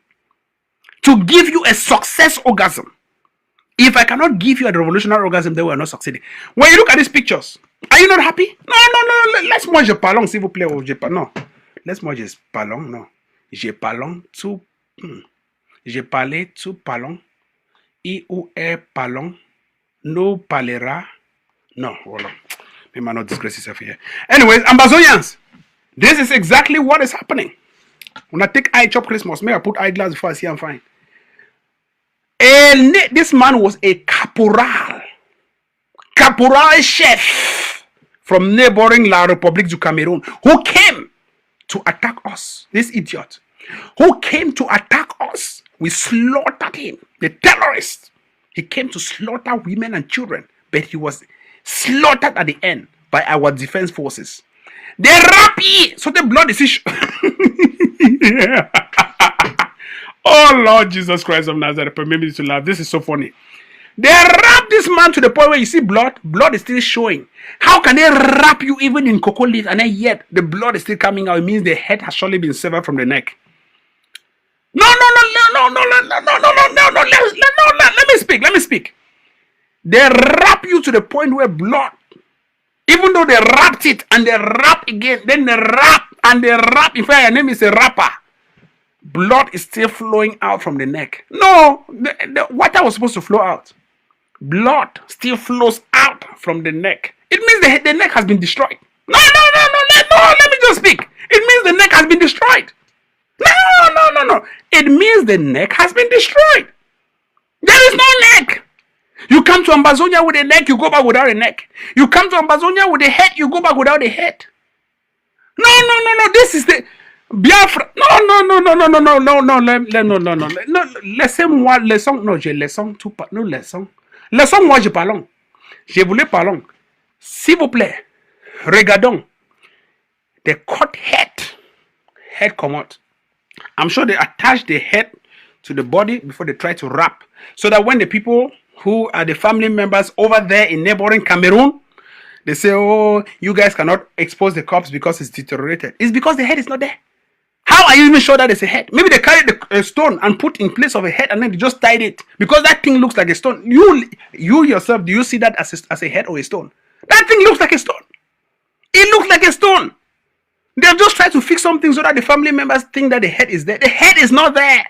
To give you a success orgasm. If I cannot give you a revolutionary orgasm, then we are not succeeding. When you look at these pictures, are you not happy? No. Laisse-moi je parlons, s'il vous plaît. Non. Laisse-moi je parlons. Non. Je parlons, tu. Je parlais, tu parlons. I ou er parlons. Nous parlera. No, hold on. We might not disgrace yourself here. Anyways, Ambazonians, this is exactly what is happening. When I take eye chop Christmas, may I put eyeglass before I see I'm fine. And this man was a caporal chef from neighboring La République du Cameroun, who came to attack us. This idiot, who came to attack us. We slaughtered him. The terrorist. He came to slaughter women and children, but he was slaughtered at the end by our defense forces. They wrap ye, so the blood is issue. Oh Lord Jesus Christ of Nazareth, permit me to laugh. This is so funny. They wrap this man to the point where you see blood is still showing. How can they wrap you even in cocoa leaf and then yet the blood is still coming out? It means the head has surely been severed from the neck. No. Let me speak. They wrap you to the point where blood, even though they wrapped it and they wrap again, then they wrap and they wrap. In fact, your name is a rapper. Blood is still flowing out from the neck. No, the water was supposed to flow out. Blood still flows out from the neck. It means the neck has been destroyed. No, let me just speak. It means the neck has been destroyed. No. It means the neck has been destroyed. There is no neck. You come to Ambazonia with a neck, you go back without a neck. You come to Ambazonia with a head, you go back without a head. No. This is the Biafra. No. Laissez-moi leçon. Non, j'ai leçon tout pas. Non, leçon. Leçon, moi je parle. Je voulais parler. S'il vous plaît, regardons. They cut head come out. I'm sure they attach the head to the body before they try to wrap, so that when the people who are the family members over there in neighboring Cameroon, they say, oh, you guys cannot expose the corpse because it's deteriorated. It's because the head is not there. How are you even sure that it's a head? Maybe they carried a stone and put in place of a head and then they just tied it because that thing looks like a stone. You yourself, do you see that as a head or a stone? That thing looks like a stone. It looks like a stone. They've just tried to fix something so that the family members think that the head is there. The head is not there.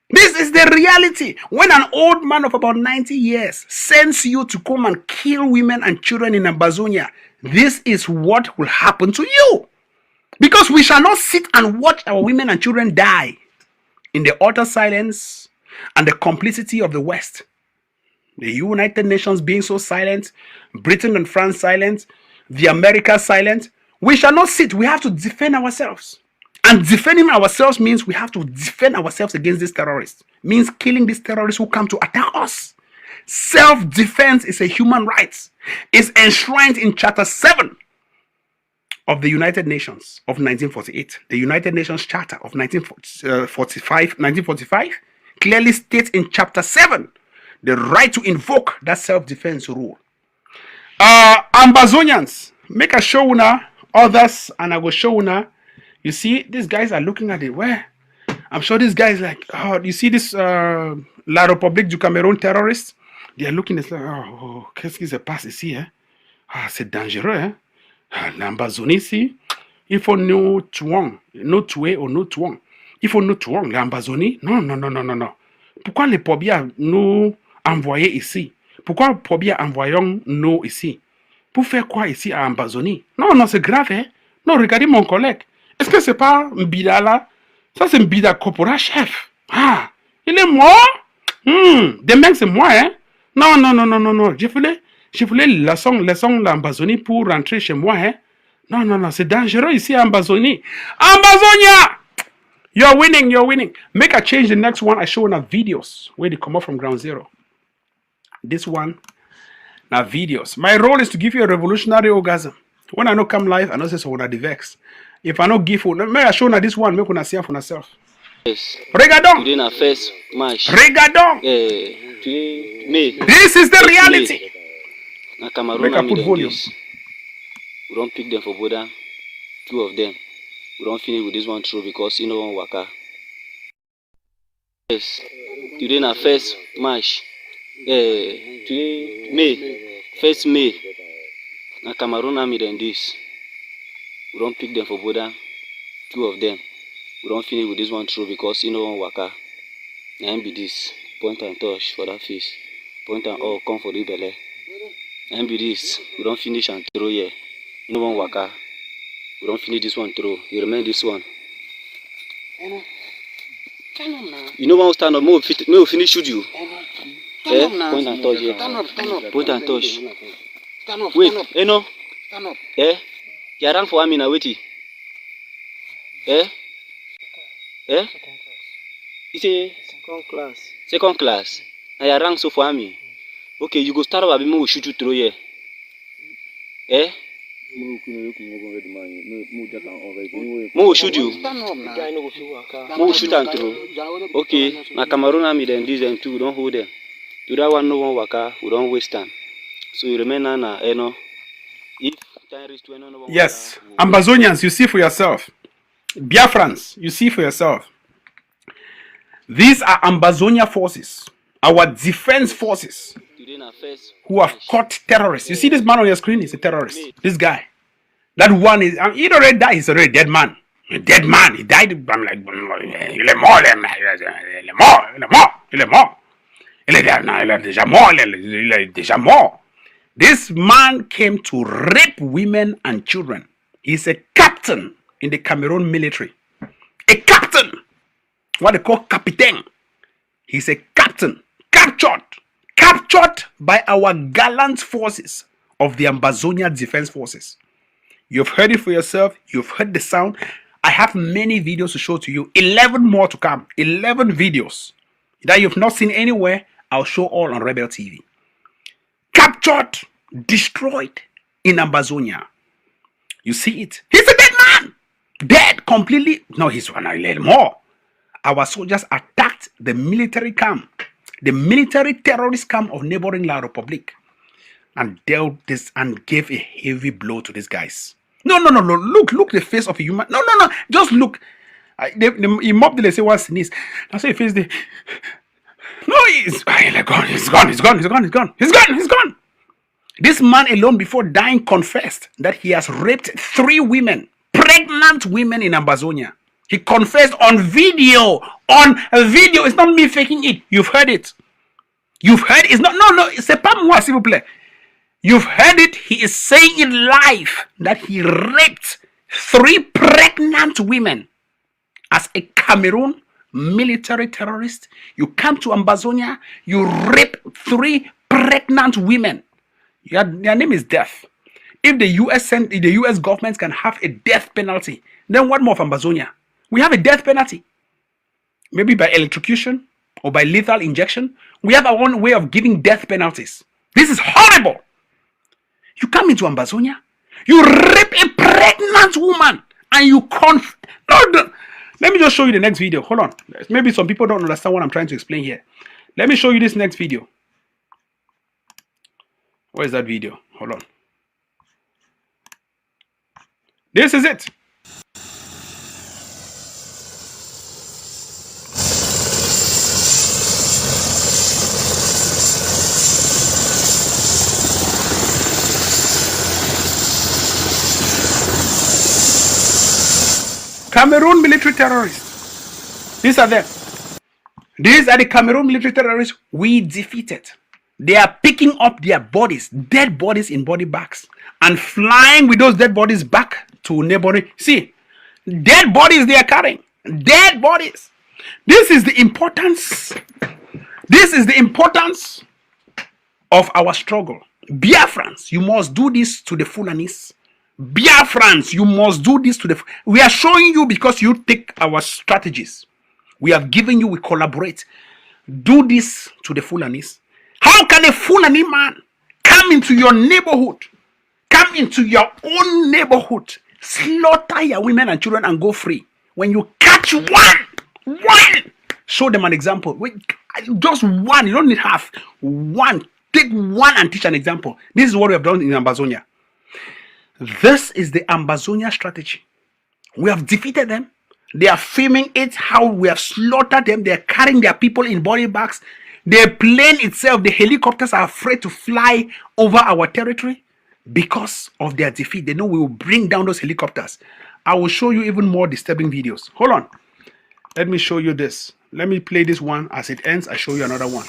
This is the reality. When an old man of about 90 years sends you to come and kill women and children in Ambazonia, this is what will happen to you. Because we shall not sit and watch our women and children die in the utter silence and the complicity of the West. The United Nations being so silent, Britain and France silent, the Americas silent. We shall not sit. We have to defend ourselves. And defending ourselves means we have to defend ourselves against these terrorists. Means killing these terrorists who come to attack us. Self-defense is a human right. It's enshrined in Charter 7 of the United Nations of 1948. The United Nations Charter of 1945 clearly states in Chapter 7 the right to invoke that self-defense rule. Ambazonians, make a show una others, and I will show una. You see, these guys are looking at it. Where I'm sure these guys like, oh, you see this La République du Cameroun terrorists? They are looking. It's like, oh, qu'est-ce qui se passe ici? Hein? Ah, c'est dangereux. Hein? L'Ambazonie ici, il faut nous tuer ou nous tuons. Il faut nous tuer. L'Ambazonie, non, non, non, non, non, non. Pourquoi les Pobia nous envoyer ici? Pourquoi Pobia envoyons nous ici? Pour faire quoi ici à Ambazonie? Non, non, c'est grave. Hein? Non, regardez mon collègue. Est-ce que c'est pas Mbida là? Ça, c'est Mbida Corporal chef. Ah, il est mort? Demain, c'est moi, hein? Non, non, non, non, non, non. Je voulais laisser l'Ambazonie pour rentrer chez moi, hein? Non, non, non, c'est dangereux ici à Ambazonie. Ambazonia! You're winning, you're winning. Make a change the next one. I show now videos where they come up from ground zero. This one, now videos. My role is to give you a revolutionary orgasm. When I know come live, I know say what I vex. If I don't give you, may I show now this one, make una see for myself. Yes. Regadon. Today na first match. Regadon. Today May. This is the reality. Na Cameroon Make I put volume. We don't pick them for border. Two of them. We don't finish with this one through because you know one waka. Yes. Today na first match. Today May. First May. Na Cameroon army than this. We don't pick them for border. Two of them. We don't finish with this one through because you know one waka. Na be this. Point and touch for that face. Point and all come for the belly. Na be this. We don't finish and throw here. You know one waka. We don't finish this one through. You remember this one. You know one stand up. May we finish shoot you. Point and touch here. Point and touch. Wait, no. Stand up. You rank for me now, wait. It's a Second class. second class. Now you rank so for me. Okay, you go start up. Maybe we shoot you through here. Mo shoot you. Stand up now. Mo shoot and through. Okay, na Cameroon army then these and two, we don't hold them. To that one no one waka, we don't waste time. So you remain na if time reach to no one. Yes, Ambazonians, you see for yourself. Biafrans, you see for yourself. These are Ambazonia forces, our defense forces, who have caught terrorists. You see this man on your screen is a terrorist. This guy. That one is, he already died. He's already a dead man. A dead man. He died. I'm like, il est mort. Il est déjà mort. This man came to rape women and children. He's a captain in the Cameroon military. A captain. What they call captain. He's a captain. Captured by our gallant forces of the Ambazonia Defense Forces. You've heard it for yourself. You've heard the sound. I have many videos to show to you. 11 more to come. 11 videos that you've not seen anywhere. I'll show all on Rebel TV. Captured, destroyed in Ambazonia. You see it. He's a dead man. Dead completely. No, he's one. I let more. Our soldiers attacked the military camp. The military terrorist camp of neighboring La République, and dealt this and gave a heavy blow to these guys. No. Look the face of a human. No. Just look. He mobbed the say one sneeze. I say face the. No, he's gone. This man alone before dying confessed that he has raped 3 women, pregnant women in Ambazonia. He confessed on video. On a video. It's not me faking it. You've heard it. It's not. No. C'est pas moi, s'il vous plaît. You've heard it. He is saying it live that he raped 3 pregnant women. As a Cameroon military terrorist, you come to Ambazonia, you rape 3 pregnant women. Their name is death. If the US government can have a death penalty, then what more of Ambazonia? We have a death penalty. Maybe by electrocution or by lethal injection. We have our own way of giving death penalties. This is horrible. You come into Ambazonia, you rape a pregnant woman, and you Let me just show you the next video. Hold on. Maybe some people don't understand what I'm trying to explain here. Let me show you this next video. Where's that video? Hold on. This is it. Cameroon military terrorists. These are them. These are the Cameroon military terrorists we defeated. They are picking up their bodies, dead bodies in body bags, and flying with those dead bodies back to neighboring. See, dead bodies they are carrying. Dead bodies. This is the importance. This is the importance of our struggle. Biafrans, you must do this to the Fulanis. Biafrans, you must do this to the. We are showing you because you take our strategies. We have given you, we collaborate. Do this to the Fulanis. How can a Fulani man come into your neighborhood, come into your own neighborhood, slaughter your women and children and go free? When you catch one, show them an example. Just one, you don't need half. One, take one and teach an example. This is what we have done in Ambazonia. This is the Ambazonia strategy. We have defeated them. They are filming it, how we have slaughtered them. They are carrying their people in body bags. The plane itself, the helicopters are afraid to fly over our territory because of their defeat. They know we will bring down those helicopters. I will show you even more disturbing videos. Hold on. Let me show you this. Let me play this one. As it ends, I show you another one.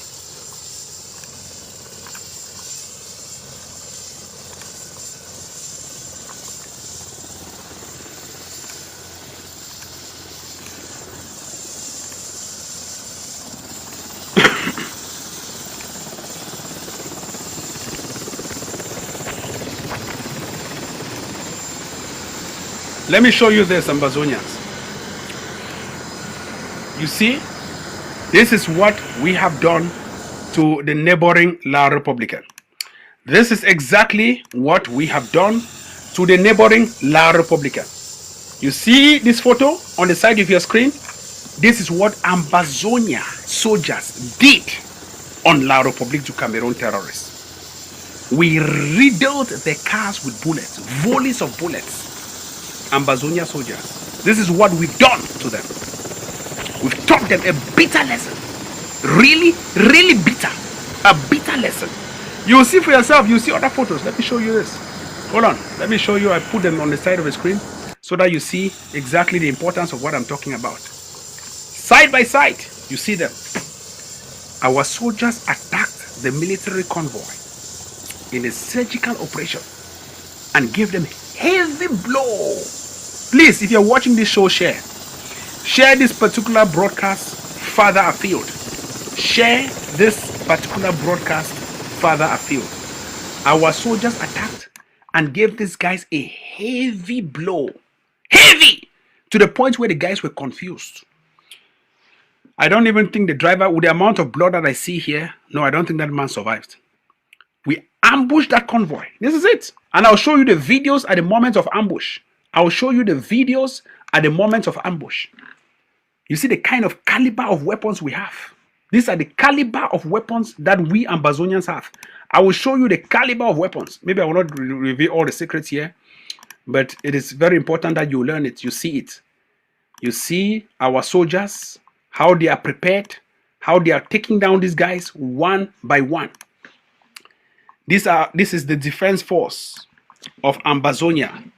Let me show you this, Ambazonians. You see, this is what we have done to the neighboring La Republican. This is exactly what we have done to the neighboring La Republican. You see this photo on the side of your screen? This is what Ambazonia soldiers did on La Republique du Cameroon terrorists. We riddled the cars with bullets, volleys of bullets. Ambazonia soldiers. This is what we've done to them. We've taught them a bitter lesson. Really, really bitter. A bitter lesson. You'll see for yourself. You'll see other photos. Let me show you this. Hold on. Let me show you. I put them on the side of the screen so that you see exactly the importance of what I'm talking about. Side by side, you see them. Our soldiers attacked the military convoy in a surgical operation and gave them heavy blow. Please, if you're watching this show, share this particular broadcast further afield. Share this particular broadcast further afield. Our soldiers attacked and gave these guys a heavy blow. Heavy! To the point where the guys were confused. I don't even think the driver, with the amount of blood that I see here, no, I don't think that man survived. We ambushed that convoy. This is it. And I'll show you the videos at the moment of ambush. I'll show you the videos at the moment of ambush. You see the kind of caliber of weapons we have. These are the caliber of weapons that we Ambazonians have. I will show you the caliber of weapons. Maybe I will not reveal all the secrets here, but it is very important that you learn it. You see it. You see our soldiers, how they are prepared, how they are taking down these guys one by one. This is the defense force of Ambazonia.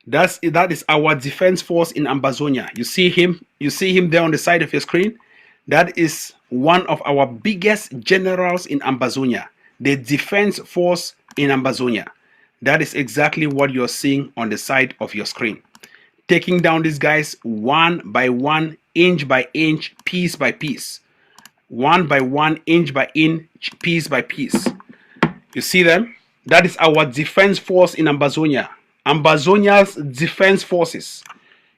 That is our defense force in Ambazonia. You see him there on the side of your screen. That is one of our biggest generals in Ambazonia, the defense force in Ambazonia. That is exactly what you're seeing on the side of your screen. Taking down these guys one by one, inch by inch, piece by piece. One by one, inch by inch, piece by piece. You see them? That is our defense force in Ambazonia. Ambazonia's defense forces.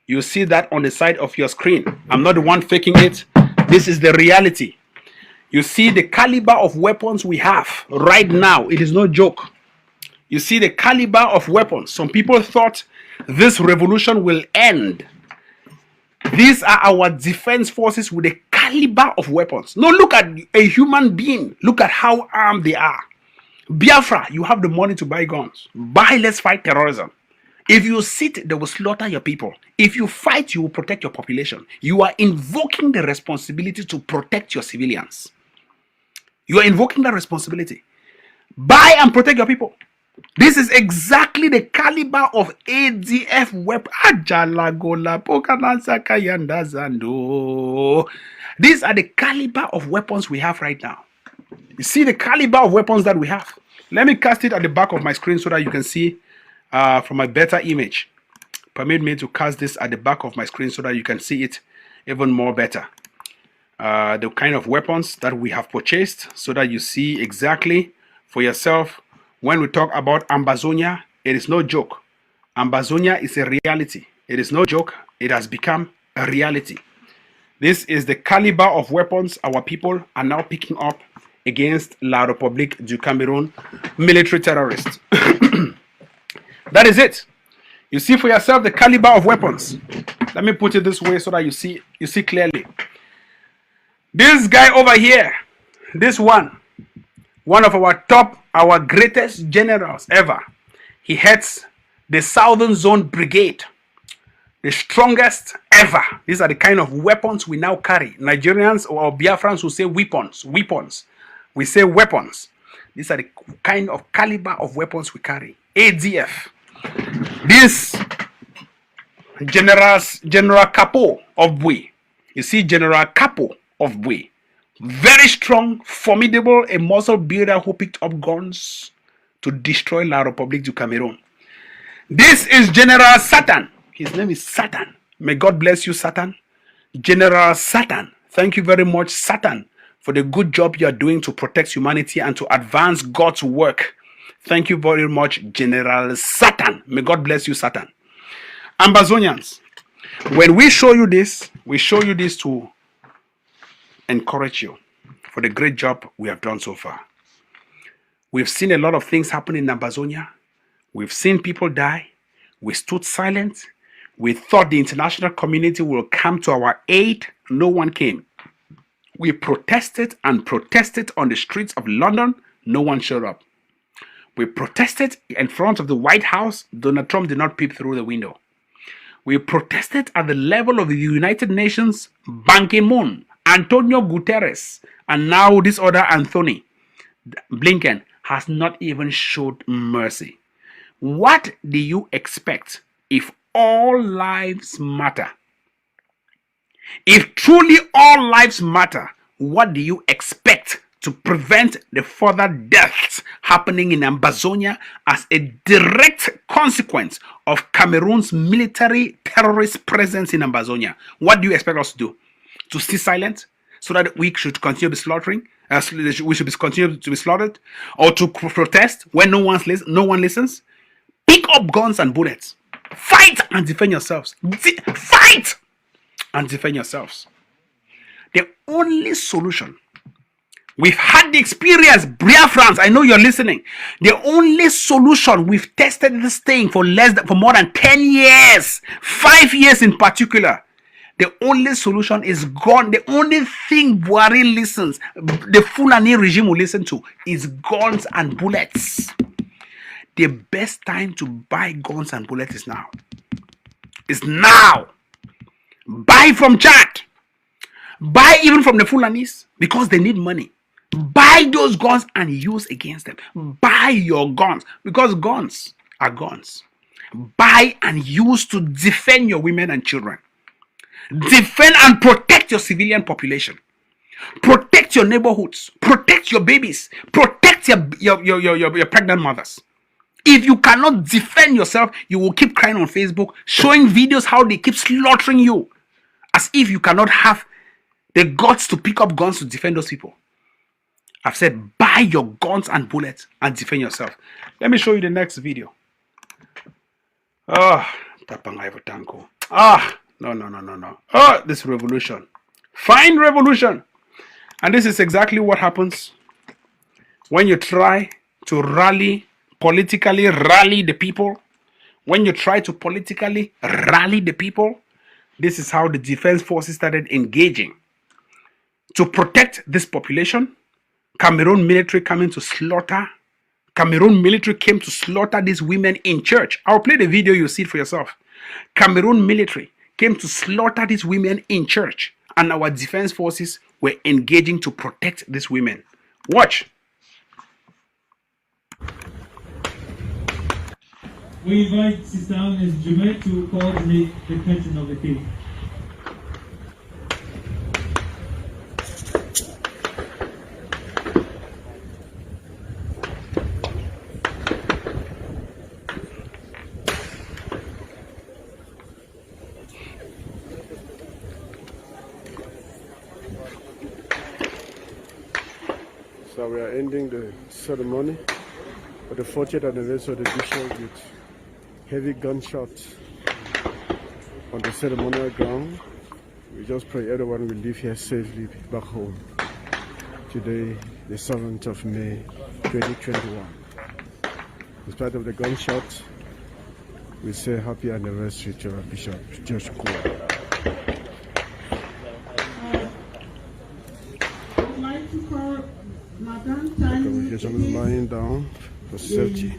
You see that on the side of your screen. I'm not the one faking it. This is the reality. You see the caliber of weapons we have right now. It is no joke. You see the caliber of weapons. Some people thought this revolution will end. These are our defense forces with the caliber of weapons. No, look at a human being. Look at how armed they are. Biafra, you have the money to buy guns. Buy, let's fight terrorism. If you sit, they will slaughter your people. If you fight, you will protect your population. You are invoking the responsibility to protect your civilians. You are invoking that responsibility. Buy and protect your people. This is exactly the caliber of ADF weapon. These are the caliber of weapons we have right now. You see the caliber of weapons that we have. Let me cast it at the back of my screen so that you can see from a better image. Permit me to cast this at the back of my screen so that you can see it even more better. The kind of weapons that we have purchased so that you see exactly for yourself. When we talk about Ambazonia, it is no joke. Ambazonia is a reality. It is no joke. It has become a reality. This is the caliber of weapons our people are now picking up against La République du Cameroon military terrorists. That is it. You see for yourself the caliber of weapons. Let me put it this way so that you see clearly. This guy over here, this one of our greatest generals ever. He heads the Southern Zone Brigade, the strongest ever. These are the kind of weapons we now carry. Nigerians or Biafrans will say weapons. We say weapons. These are the kind of caliber of weapons we carry. ADF. This General Capo of Bui. You see General Capo of Bui. Very strong, formidable, a muscle builder who picked up guns to destroy La République du Cameroon. This is General Satan. His name is Satan. May God bless you, Satan. General Satan. Thank you very much, Satan, for the good job you are doing to protect humanity and to advance God's work. Thank you very much, General Satan. May God bless you, Satan. Ambazonians, when we show you this to encourage you for the great job we have done so far. We've seen a lot of things happen in Ambazonia. We've seen people die. We stood silent. We thought the international community will come to our aid. No one came. We protested and protested on the streets of London. No one showed up. We protested in front of the White House. Donald Trump did not peep through the window. We protested at the level of the United Nations. Ban Ki-moon, Antonio Guterres, and now this other Anthony Blinken has not even showed mercy. What do you expect if all lives matter? If truly all lives matter, what do you expect to prevent the further deaths happening in Ambazonia as a direct consequence of Cameroon's military terrorist presence in Ambazonia? What do you expect us to do? To stay silent so that we should continue to be slaughtering? We should continue to be slaughtered? Or to protest when no one listens? Pick up guns and bullets. Fight and defend yourselves. Fight and defend yourselves. The only solution. We've had the experience, Biafrans, I know you're listening. The only solution, we've tested this thing for more than 10 years, 5 years in particular. The only solution is gone. The only thing Buhari listens, the Fulani regime will listen to, is guns and bullets. The best time to buy guns and bullets is now. Is now. Buy from Chad. Buy even from the Fulanis because they need money. Buy those guns and use against them. Buy your guns because guns are guns. Buy and use to defend your women and children. Defend and protect your civilian population. Protect your neighborhoods. Protect your babies. Protect your pregnant mothers. If you cannot defend yourself, you will keep crying on Facebook, showing videos how they keep slaughtering you, as if you cannot have the guts to pick up guns to defend those people. I've said buy your guns and bullets and defend yourself. Let me show you the next video. No. This revolution. Find revolution. And this is exactly what happens when you try to politically rally the people. When you try to politically rally the people, this is how the defense forces started engaging. To protect this population, Cameroon military coming to slaughter Cameroon military came to slaughter these women in church. I'll play the video, you'll see it for yourself. Cameroon military came to slaughter these women in church, and our defense forces were engaging to protect these women. Watch. We invite Sister Agnes Jumet to coordinate the curtain of the cake. So we are ending the ceremony for the 40th anniversary of the bishop with heavy gunshots on the ceremonial ground. We just pray everyone will leave here safely back home. Today, the 7th of May, 2021. In spite of the gunshots, we say happy anniversary to our Bishop George Kua. The congregation is lying down for safety.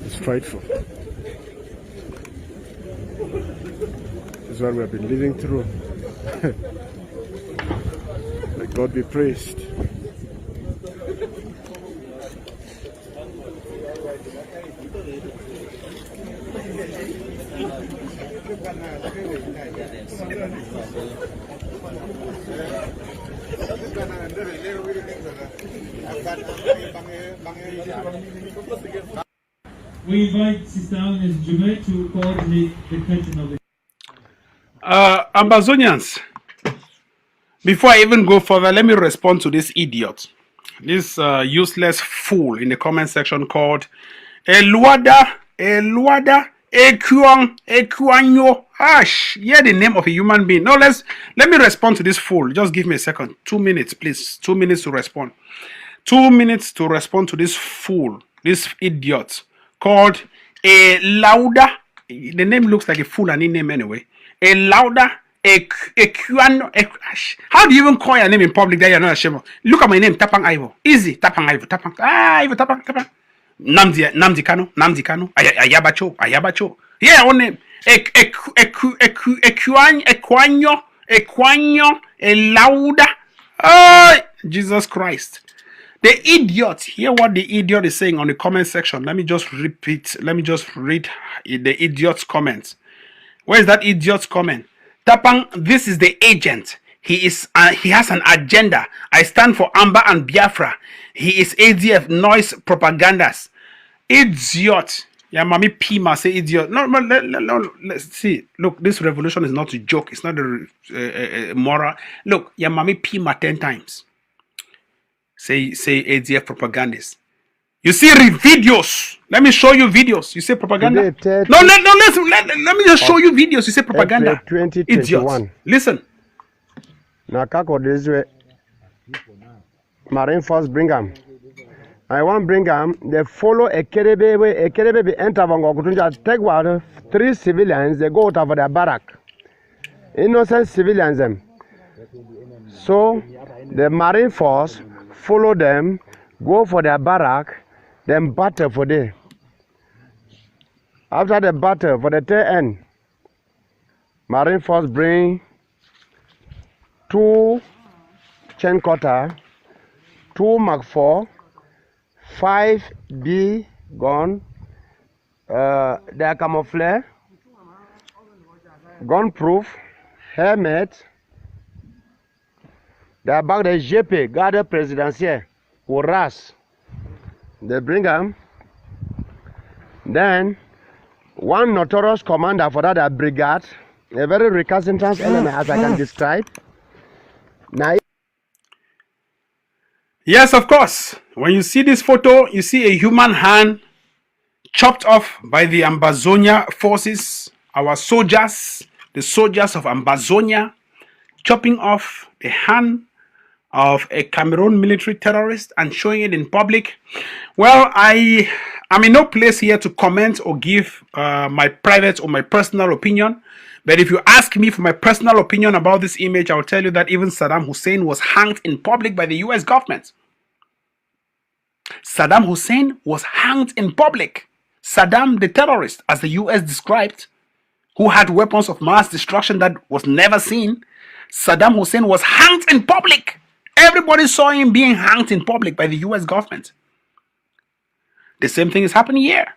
It's frightful. This is what we have been living through. May God be praised. We invite Sister Agnes Jumet to coordinate the curtain of the Ambazonians, before I even go further, let me respond to this idiot, this useless fool in the comment section called Eluada, Ekuanyo. Ash, hear the name of a human being. No, let me respond to this fool. Just give me a second. 2 minutes, please. 2 minutes to respond. 2 minutes to respond to this fool, this idiot called a Lauda. The name looks like a Fulani name anyway. A Lauda, how do you even call your name in public that you're not ashamed of? Look at my name, Tapang Ivo. Easy, Tapang Ivo, Tapang. Ivo, Tapang. Namdi Kano, Ayabacho. Yeah, own name. Equanyo, Lauda. Oh, Jesus Christ. The idiot, hear what the idiot is saying on the comment section. Let me just read the idiot's comments. Where is that idiot's comment? Tapang, this is the agent. He has an agenda. I stand for Amba and Biafra. He is ADF noise propagandas. Idiot. Yeah, Mami Pima say idiot. No, let's see. Look, this revolution is not a joke. It's not a moral. Look, yeah, Mami Pima 10 times. Say ADF propagandists. You see videos. Let me show you videos. You say propaganda. No, let me just show you videos. You say propaganda. 2021. Listen. Nakako this way. Marine Force Brigham. I want Brigham. They follow a Kerebe enter Vangokutunja. Take one 3 civilians. They go out of their barrack. Innocent civilians them. So the Marine Force follow them, go for their barrack, then battle for them. After the battle for the tail end, Marine Force bring 2 chain cutter, 2 Mark 4, 5 B gun, their camouflage, gun proof, helmet. They back the GP, garde présidentielle, or RAS. They bring them. Then, one notorious commander for that brigade, a very recalcitrant element as I can describe. Now, yes, of course. When you see this photo, you see a human hand chopped off by the Ambazonia forces, our soldiers, the soldiers of Ambazonia, chopping off the hand of a Cameroon military terrorist and showing it in public. Well, I I'm in no place here to comment or give my private or my personal opinion. But if you ask me for my personal opinion about this image, I'll tell you that even Saddam Hussein was hanged in public by the US government. Saddam Hussein was hanged in public. Saddam, the terrorist, as the US described, who had weapons of mass destruction that was never seen, Saddam Hussein was hanged in public. Everybody saw him being hanged in public by the US government. The same thing is happening here.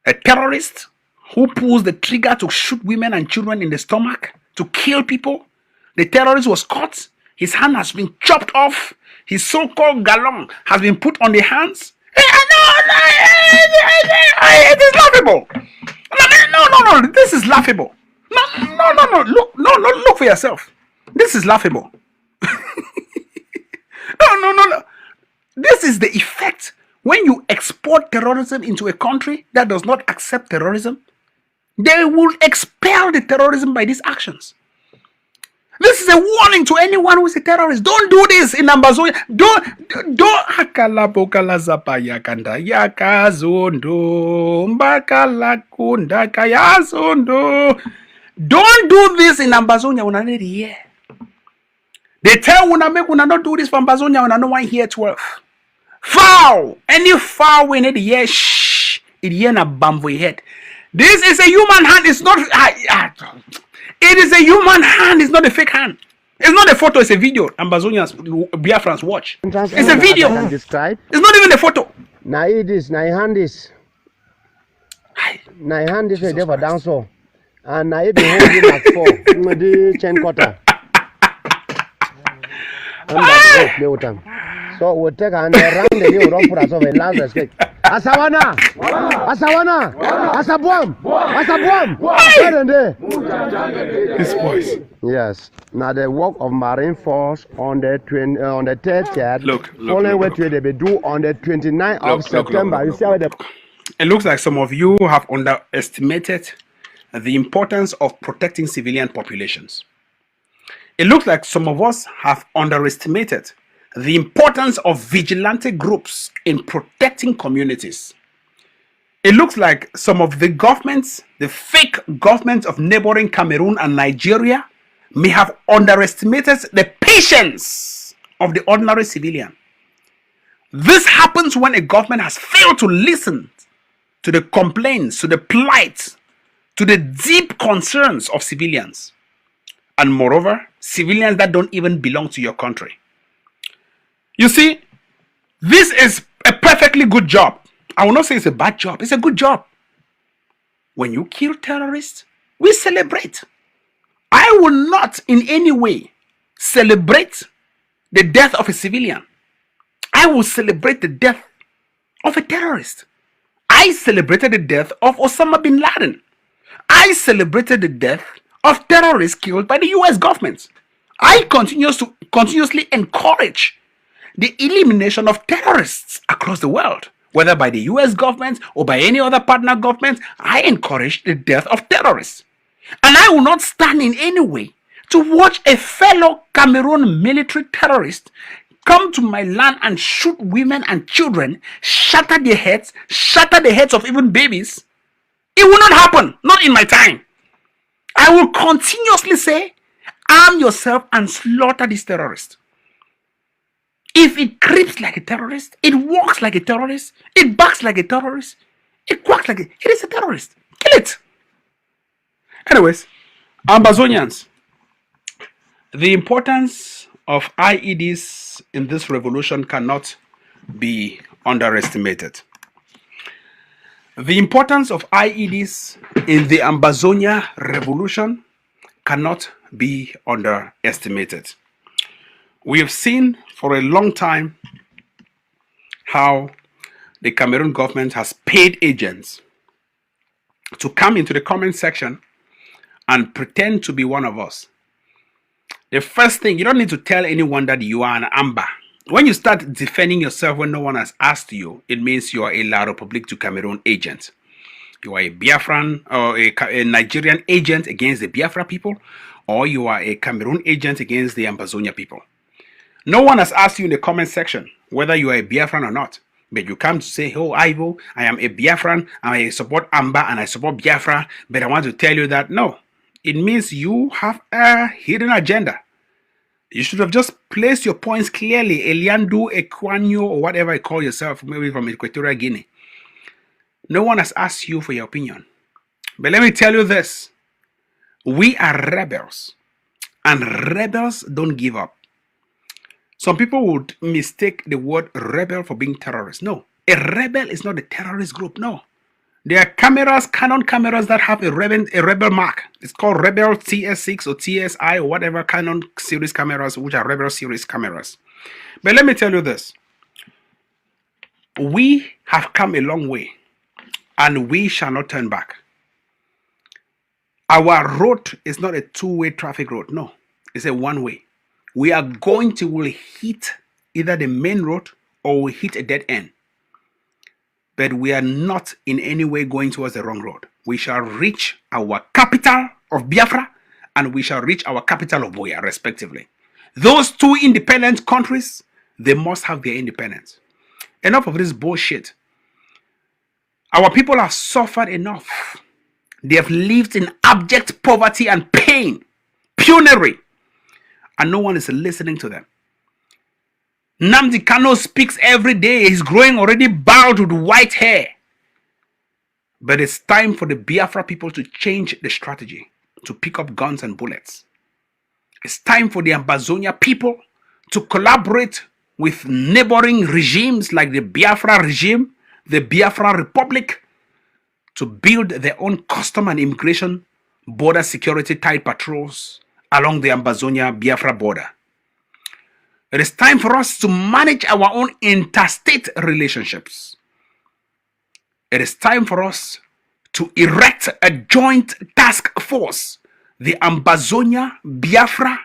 A terrorist who pulls the trigger to shoot women and children in the stomach, to kill people. The terrorist was caught. His hand has been chopped off. His so-called galon has been put on the hands. It is laughable. No. This is laughable. No. Look for yourself. This is laughable. No. This is the effect when you export terrorism into a country that does not accept terrorism. They will expel the terrorism by these actions. This is a warning to anyone who is a terrorist. Don't do this in Ambazonia. Don't do this in Ambazonia. They tell una make una not do this for Ambazonia una no one here 12. Foul! Any foul we need here, shh! It here na bamboo head. This is a human hand. It's not. It is a human hand. It's not a fake hand. It's not a photo. It's a video. Ambazonians, Biafrans watch. It's a video. It's not even a photo. Now it is. Now hand is. Now hand is a devil down so, and now it be holding like four. The chain quarter. So we'll take and run the new rock for us of a last respect. Asawana! Asabwam! This voice. Yes. Now the work of Marine Force on the 30th. Look. Following what they be do on the 29th of September. You see how the. It looks like some of you have underestimated the importance of protecting civilian populations. It looks like some of us have underestimated the importance of vigilante groups in protecting communities. It looks like some of the governments, the fake governments of neighboring Cameroon and Nigeria, may have underestimated the patience of the ordinary civilian. This happens when a government has failed to listen to the complaints, to the plight, to the deep concerns of civilians. And moreover, civilians that don't even belong to your country. You see, this is a perfectly good job. I will not say it's a bad job. It's a good job. When you kill terrorists, we celebrate. I will not in any way celebrate the death of a civilian. I will celebrate the death of a terrorist. I celebrated the death of Osama bin Laden. I celebrated the death of terrorists killed by the US government. I continuously encourage the elimination of terrorists across the world, whether by the US government or by any other partner government. I encourage the death of terrorists. And I will not stand in any way to watch a fellow Cameroon military terrorist come to my land and shoot women and children, shatter the heads of even babies. It will not happen, not in my time. I will continuously say, arm yourself and slaughter this terrorist. If it creeps like a terrorist, it walks like a terrorist, it barks like a terrorist, it quacks like it is a terrorist. Kill it. Anyways, Ambazonians, the importance of IEDs in this revolution cannot be underestimated. The importance of IEDs in the Ambazonia revolution cannot be underestimated. We have seen for a long time how the Cameroon government has paid agents to come into the comment section and pretend to be one of us. The first thing, you don't need to tell anyone that you are an Amba. When you start defending yourself when no one has asked you, it means you are a La République du Cameroon agent. You are a Biafran or a Nigerian agent against the Biafra people, or you are a Cameroon agent against the Ambazonia people. No one has asked you in the comment section whether you are a Biafran or not. But you come to say, oh, Ivo, I am a Biafran, I support Amba, and I support Biafra, but I want to tell you that, no. It means you have a hidden agenda. You should have just placed your points clearly. Eliandu, Ekwanyo, or whatever you call yourself, maybe from Equatorial Guinea. No one has asked you for your opinion. But let me tell you this. We are rebels. And rebels don't give up. Some people would mistake the word rebel for being terrorist. No. A rebel is not a terrorist group. No. There are cameras, Canon cameras that have a rebel mark. It's called Rebel TS6 or TSI or whatever Canon series cameras, which are Rebel series cameras. But let me tell you this. We have come a long way and we shall not turn back. Our road is not a two-way traffic road. No, it's a one-way. We are going to will hit either the main road or we hit a dead end. But we are not in any way going towards the wrong road. We shall reach our capital of Biafra and we shall reach our capital of Boya, respectively. Those two independent countries, they must have their independence. Enough of this bullshit. Our people have suffered enough. They have lived in abject poverty and pain, penury, and no one is listening to them. Nnamdi Kanu speaks every day. He's growing already bald with white hair. But it's time for the Biafra people to change the strategy, to pick up guns and bullets. It's time for the Ambazonia people to collaborate with neighboring regimes like the Biafra regime, the Biafra Republic, to build their own custom and immigration border security tied patrols along the Ambazonia Biafra border. It is time for us to manage our own interstate relationships. It is time for us to erect a joint task force, the Ambazonia Biafra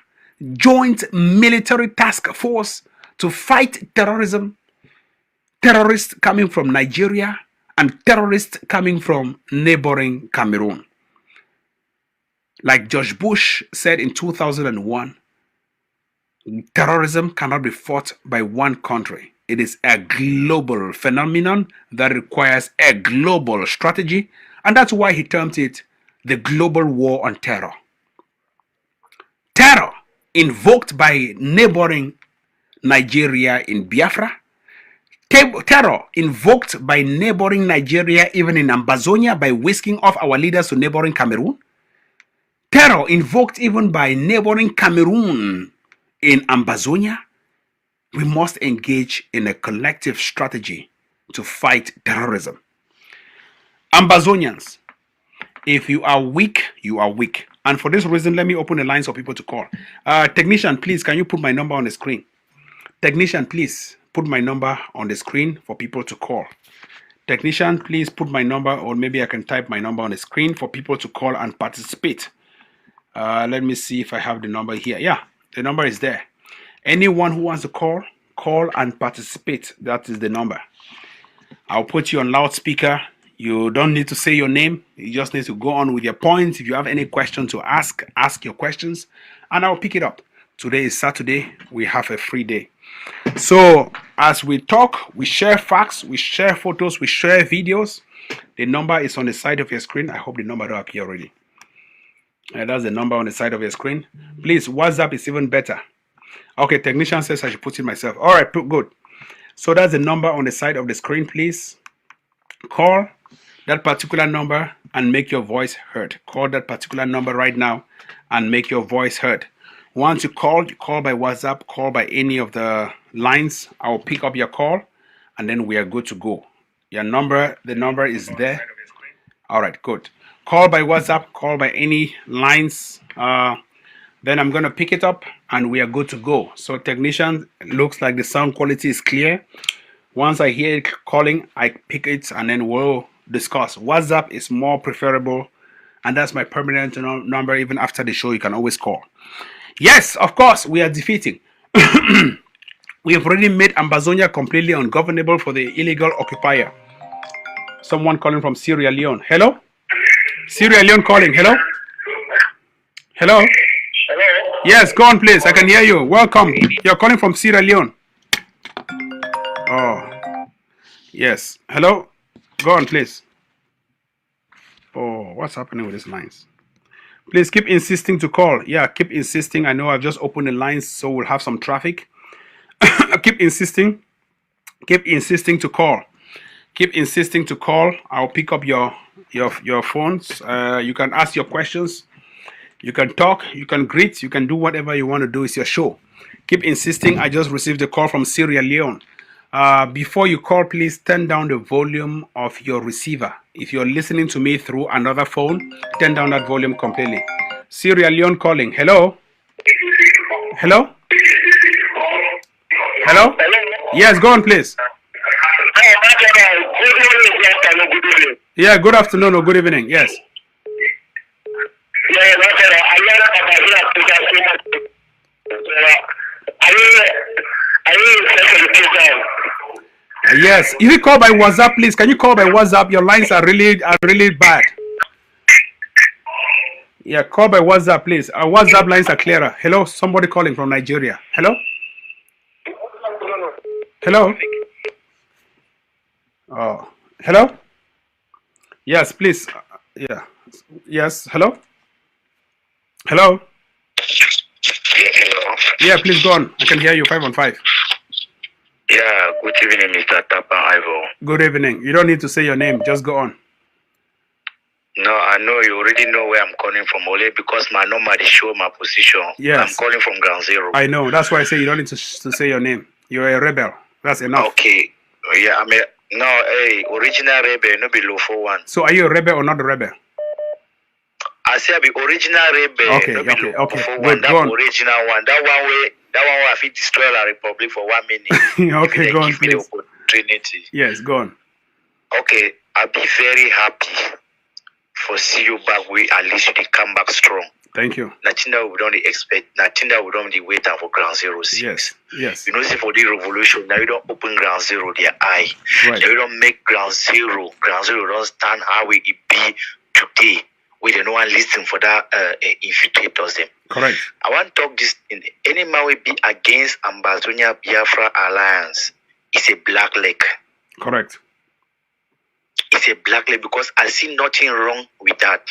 Joint Military Task Force, to fight terrorism, terrorists coming from Nigeria and terrorists coming from neighboring Cameroon. Like George Bush said in 2001, terrorism cannot be fought by one country. It is a global phenomenon that requires a global strategy, and that's why he termed it the global war on terror. Terror invoked by neighboring Nigeria in Biafra, terror invoked by neighboring Nigeria even in Ambazonia by whisking off our leaders to neighboring Cameroon, terror invoked even by neighboring Cameroon in Ambazonia. We must engage in a collective strategy to fight terrorism. Ambazonians, if you are weak, you are weak. And for this reason, let me open the lines for people to call. Technician, please, can you put my number on the screen? Technician, please, put my number on the screen for people to call. Technician, please put my number, or maybe I can type my number on the screen for people to call and participate. Let me see if I have the number here. Yeah, the number is there. Anyone who wants to call and participate. That is the number. I'll put you on loudspeaker. You don't need to say your name. You just need to go on with your points. If you have any question to ask your questions, and I'll pick it up. Today is Saturday. We have a free day. So as we talk, we share facts, we share photos, we share videos. The number is on the side of your screen. I hope the number will appear already. That's the number on the side of your screen. Please, WhatsApp is even better. Okay, technician says I should put it myself. All right, good. So that's the number on the side of the screen. Please call that particular number and make your voice heard. Call that particular number right now and make your voice heard. Once you call by WhatsApp, call by any of the lines. I will pick up your call and then we are good to go. Your number, the number is there. All right, good. Call by WhatsApp, call by any lines. Then I'm going to pick it up and we are good to go. So technician, looks like the sound quality is clear. Once I hear it calling, I pick it and then we'll discuss. WhatsApp is more preferable and that's my permanent number. Even after the show, you can always call. Yes, of course, we are defeating. We have already made Ambazonia completely ungovernable for the illegal occupier. Someone calling from Sierra Leone. Hello? Sierra Leone calling. Hello? Hello? Hello? Yes, go on, please. I can hear you. Welcome. You're calling from Sierra Leone. Oh. Yes. Hello? Go on, please. Oh, what's happening with these lines? Please keep insisting to call. Yeah, keep insisting. I know I've just opened the lines, so we'll have some traffic. Keep insisting. Keep insisting to call. Keep insisting to call. I'll pick up your phones. You can ask your questions. You can talk. You can greet. You can do whatever you want to do. It's your show. Keep insisting. I just received a call from Sierra Leone. Before you call, please turn down the volume of your receiver. If you're listening to me through another phone, turn down that volume completely. Sierra Leone calling. Hello? Hello? Hello? Yes, go on, please. Yeah, good afternoon or good evening. Yes. Yes. If you call by WhatsApp, please. Can you call by WhatsApp? Your lines are really bad. Yeah, call by WhatsApp, please. Our WhatsApp lines are clearer. Hello, somebody calling from Nigeria. Hello? Hello? Oh, hello? Yes, please. Yeah. Yes, hello? Hello? Yeah, please go on. I can hear you 5 on 5. Yeah, good evening, Mr. Tapa Ivo. Good evening. You don't need to say your name. Just go on. No, I know you already know where I'm calling from, only because my number they show my position. Yes. I'm calling from Ground Zero. I know. That's why I say you don't need to say your name. You're a rebel. That's enough. Okay. Yeah, original rebel, no below 41. So are you a rebel or not a rebel? I say I be original rebel. Okay, no okay. Good, that original one. That one way I fit destroy the republic for 1 minute. Okay, go on, give me please. the opportunity. Yes, go on. Okay, I'll be very happy for see you back. We at least you can come back strong. Thank you. Nothing that we don't expect. Nothing that we don't wait for Ground Zero 6. Yes. You know, see for the revolution, now you don't open Ground Zero their eye. Right. Now you don't make Ground Zero. Ground Zero don't stand how it be today. We don't want to listen for that infiltrators them. Correct. I want to talk this in any man will be against Ambazonia Biafra alliance. It's a black leg. Correct. It's a black leg because I see nothing wrong with that.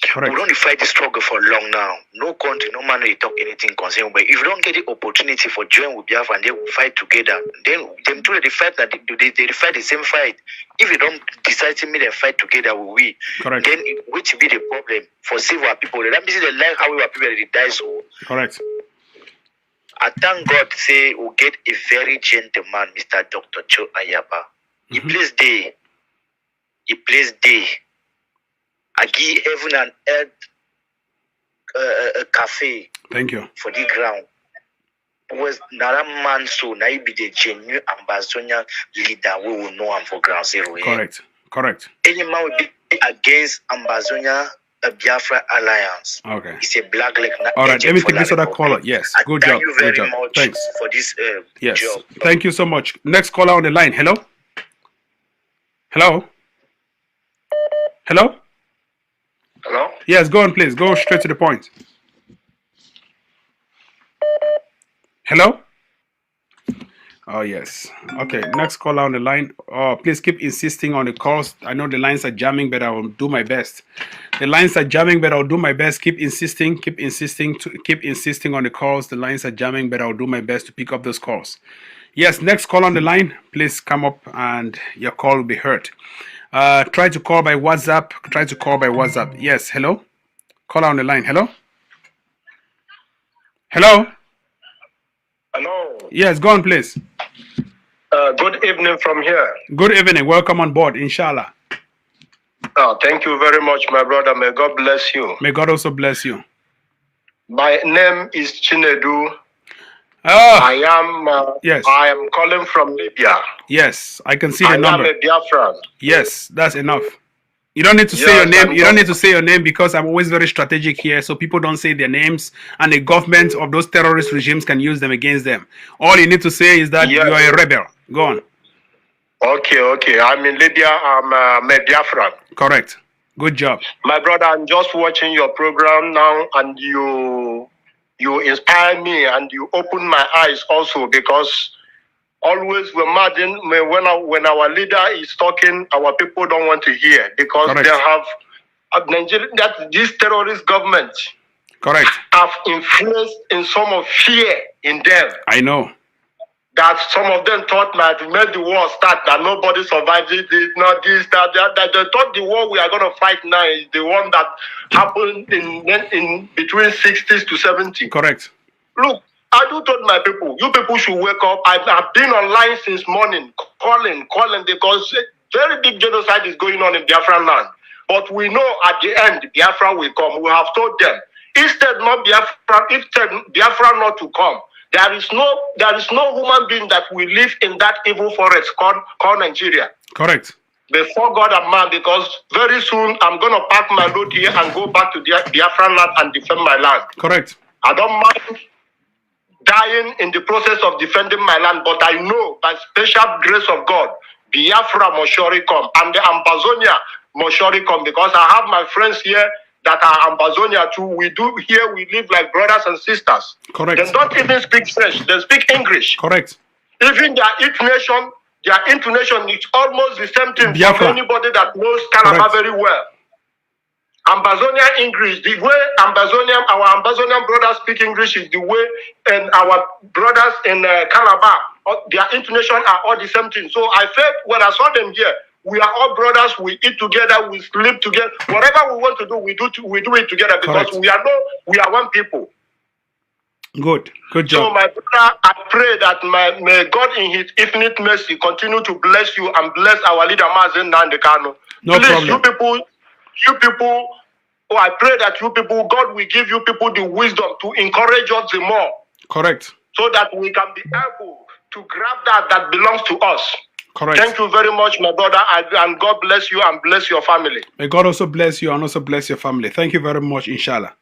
Correct. We don't fight the struggle for long now. No country, no man will talk anything concerning. But if you don't get the opportunity for join with Biafra and they will fight together, then them two they fight that they fight the same fight. If you don't decide to make them fight together, we Correct. then which be the problem for civil people? That means they like how our people they die so. Correct. I thank God say we get a very gentleman, Mr. Dr. Joe Ayaba. He plays day. He plays day. I give heaven and earth a cafe. Thank you. For the ground. Was Nara man so now he be the genuine Ambazonia leader we will know him for Ground Zero. Correct. Any man will be against Ambazonia Biafra alliance. Okay. It's a black leg. All right, let me take this other caller. Yes. Good job. Thank you very Good job. much Thanks for this yes. job. Thank you so much. Next caller on the line. Hello? Hello? Hello? Hello? Yes, go on, please. Go straight to the point. Hello? Oh, yes. Okay, next caller on the line. Oh, please keep insisting on the calls. I know the lines are jamming, but I will do my best. The lines are jamming, but I'll do my best. Keep insisting on the calls. The lines are jamming, but I'll do my best to pick up those calls. Yes, next call on the line. Please come up and your call will be heard. Try to call by WhatsApp. Yes, hello? Caller on the line. Hello? Hello? Hello. Yes, go on, please. Good evening from here. Good evening. Welcome on board, inshallah. Thank you very much, my brother. May God bless you. May God also bless you. My name is Chinedu. Oh, yes. I am calling from Libya. Yes, I can see the number. I am a Biafran. Yes, that's enough. You don't need to say your name. You don't need to say your name because I'm always very strategic here, so people don't say their names, and the government of those terrorist regimes can use them against them. All you need to say is that you are a rebel. Go on. Okay. I'm in Libya. I'm a Biafran. Correct. Good job. My brother, I'm just watching your program now, and you inspire me, and you open my eyes also, because always when our leader is talking, our people don't want to hear because Correct. they have Nigeria, that this terrorist government Correct. have influenced in some of fear in them. I know. That some of them thought that made the war start, that nobody survived it, not this, that, that they thought the war we are going to fight now is the one that happened in between 60s to 70s. Correct. Look, I do told my people, you people should wake up. I've been online since morning, calling, because very big genocide is going on in Biafran land. But we know at the end, Biafra will come. We have told them, instead Biafra not to come, there is no human being that will live in that evil forest called Nigeria. Correct. Before God and man, because very soon I'm going to pack my load here and go back to Biafran land and defend my land. Correct. I don't mind dying in the process of defending my land, but I know by special grace of God, Biafra must surely come, and the Ambazonia must surely come, because I have my friends here that are Ambazonia too. We live like brothers and sisters. Correct. They don't even speak French, they speak English. Correct. Even their intonation is almost the same thing Biafra. for anybody that knows Calabar very well. Ambazonia English, the way our Ambazonian brothers speak English is the way, and our brothers in Calabar, their intonation are all the same thing. So I felt when I saw them here, we are all brothers, we eat together, we sleep together. Whatever we want to do, we do it together, because Correct. we are one people. Good job. So my brother, I pray that may God in his infinite mercy continue to bless you and bless our leader MAZI Nandekano. No Please, problem. you people, I pray that you people, God will give you people the wisdom to encourage us the more. Correct. So that we can be able to grab that belongs to us. Correct. Thank you very much, my brother, and God bless you and bless your family. May God also bless you and also bless your family. Thank you very much, inshallah.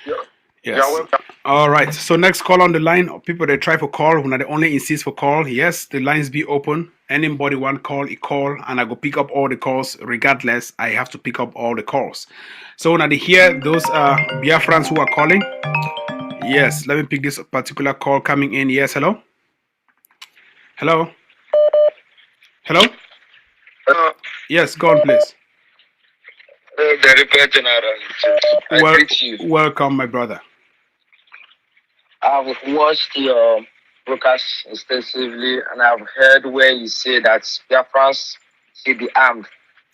Yeah. Yes. You're welcome. All right. So next call on the line. People they try for call, when they only insist for call. Yes, the lines be open. Anybody want call, he call, and I go pick up all the calls. Regardless, I have to pick up all the calls. So when I hear those Biafrans who are calling, yes, let me pick this particular call coming in. Yes, hello. Hello. Hello. Yes, go on, please. The repair general. I greet you. Welcome, my brother. I've watched your broadcast extensively, and I've heard where you say that Biafrans should be armed.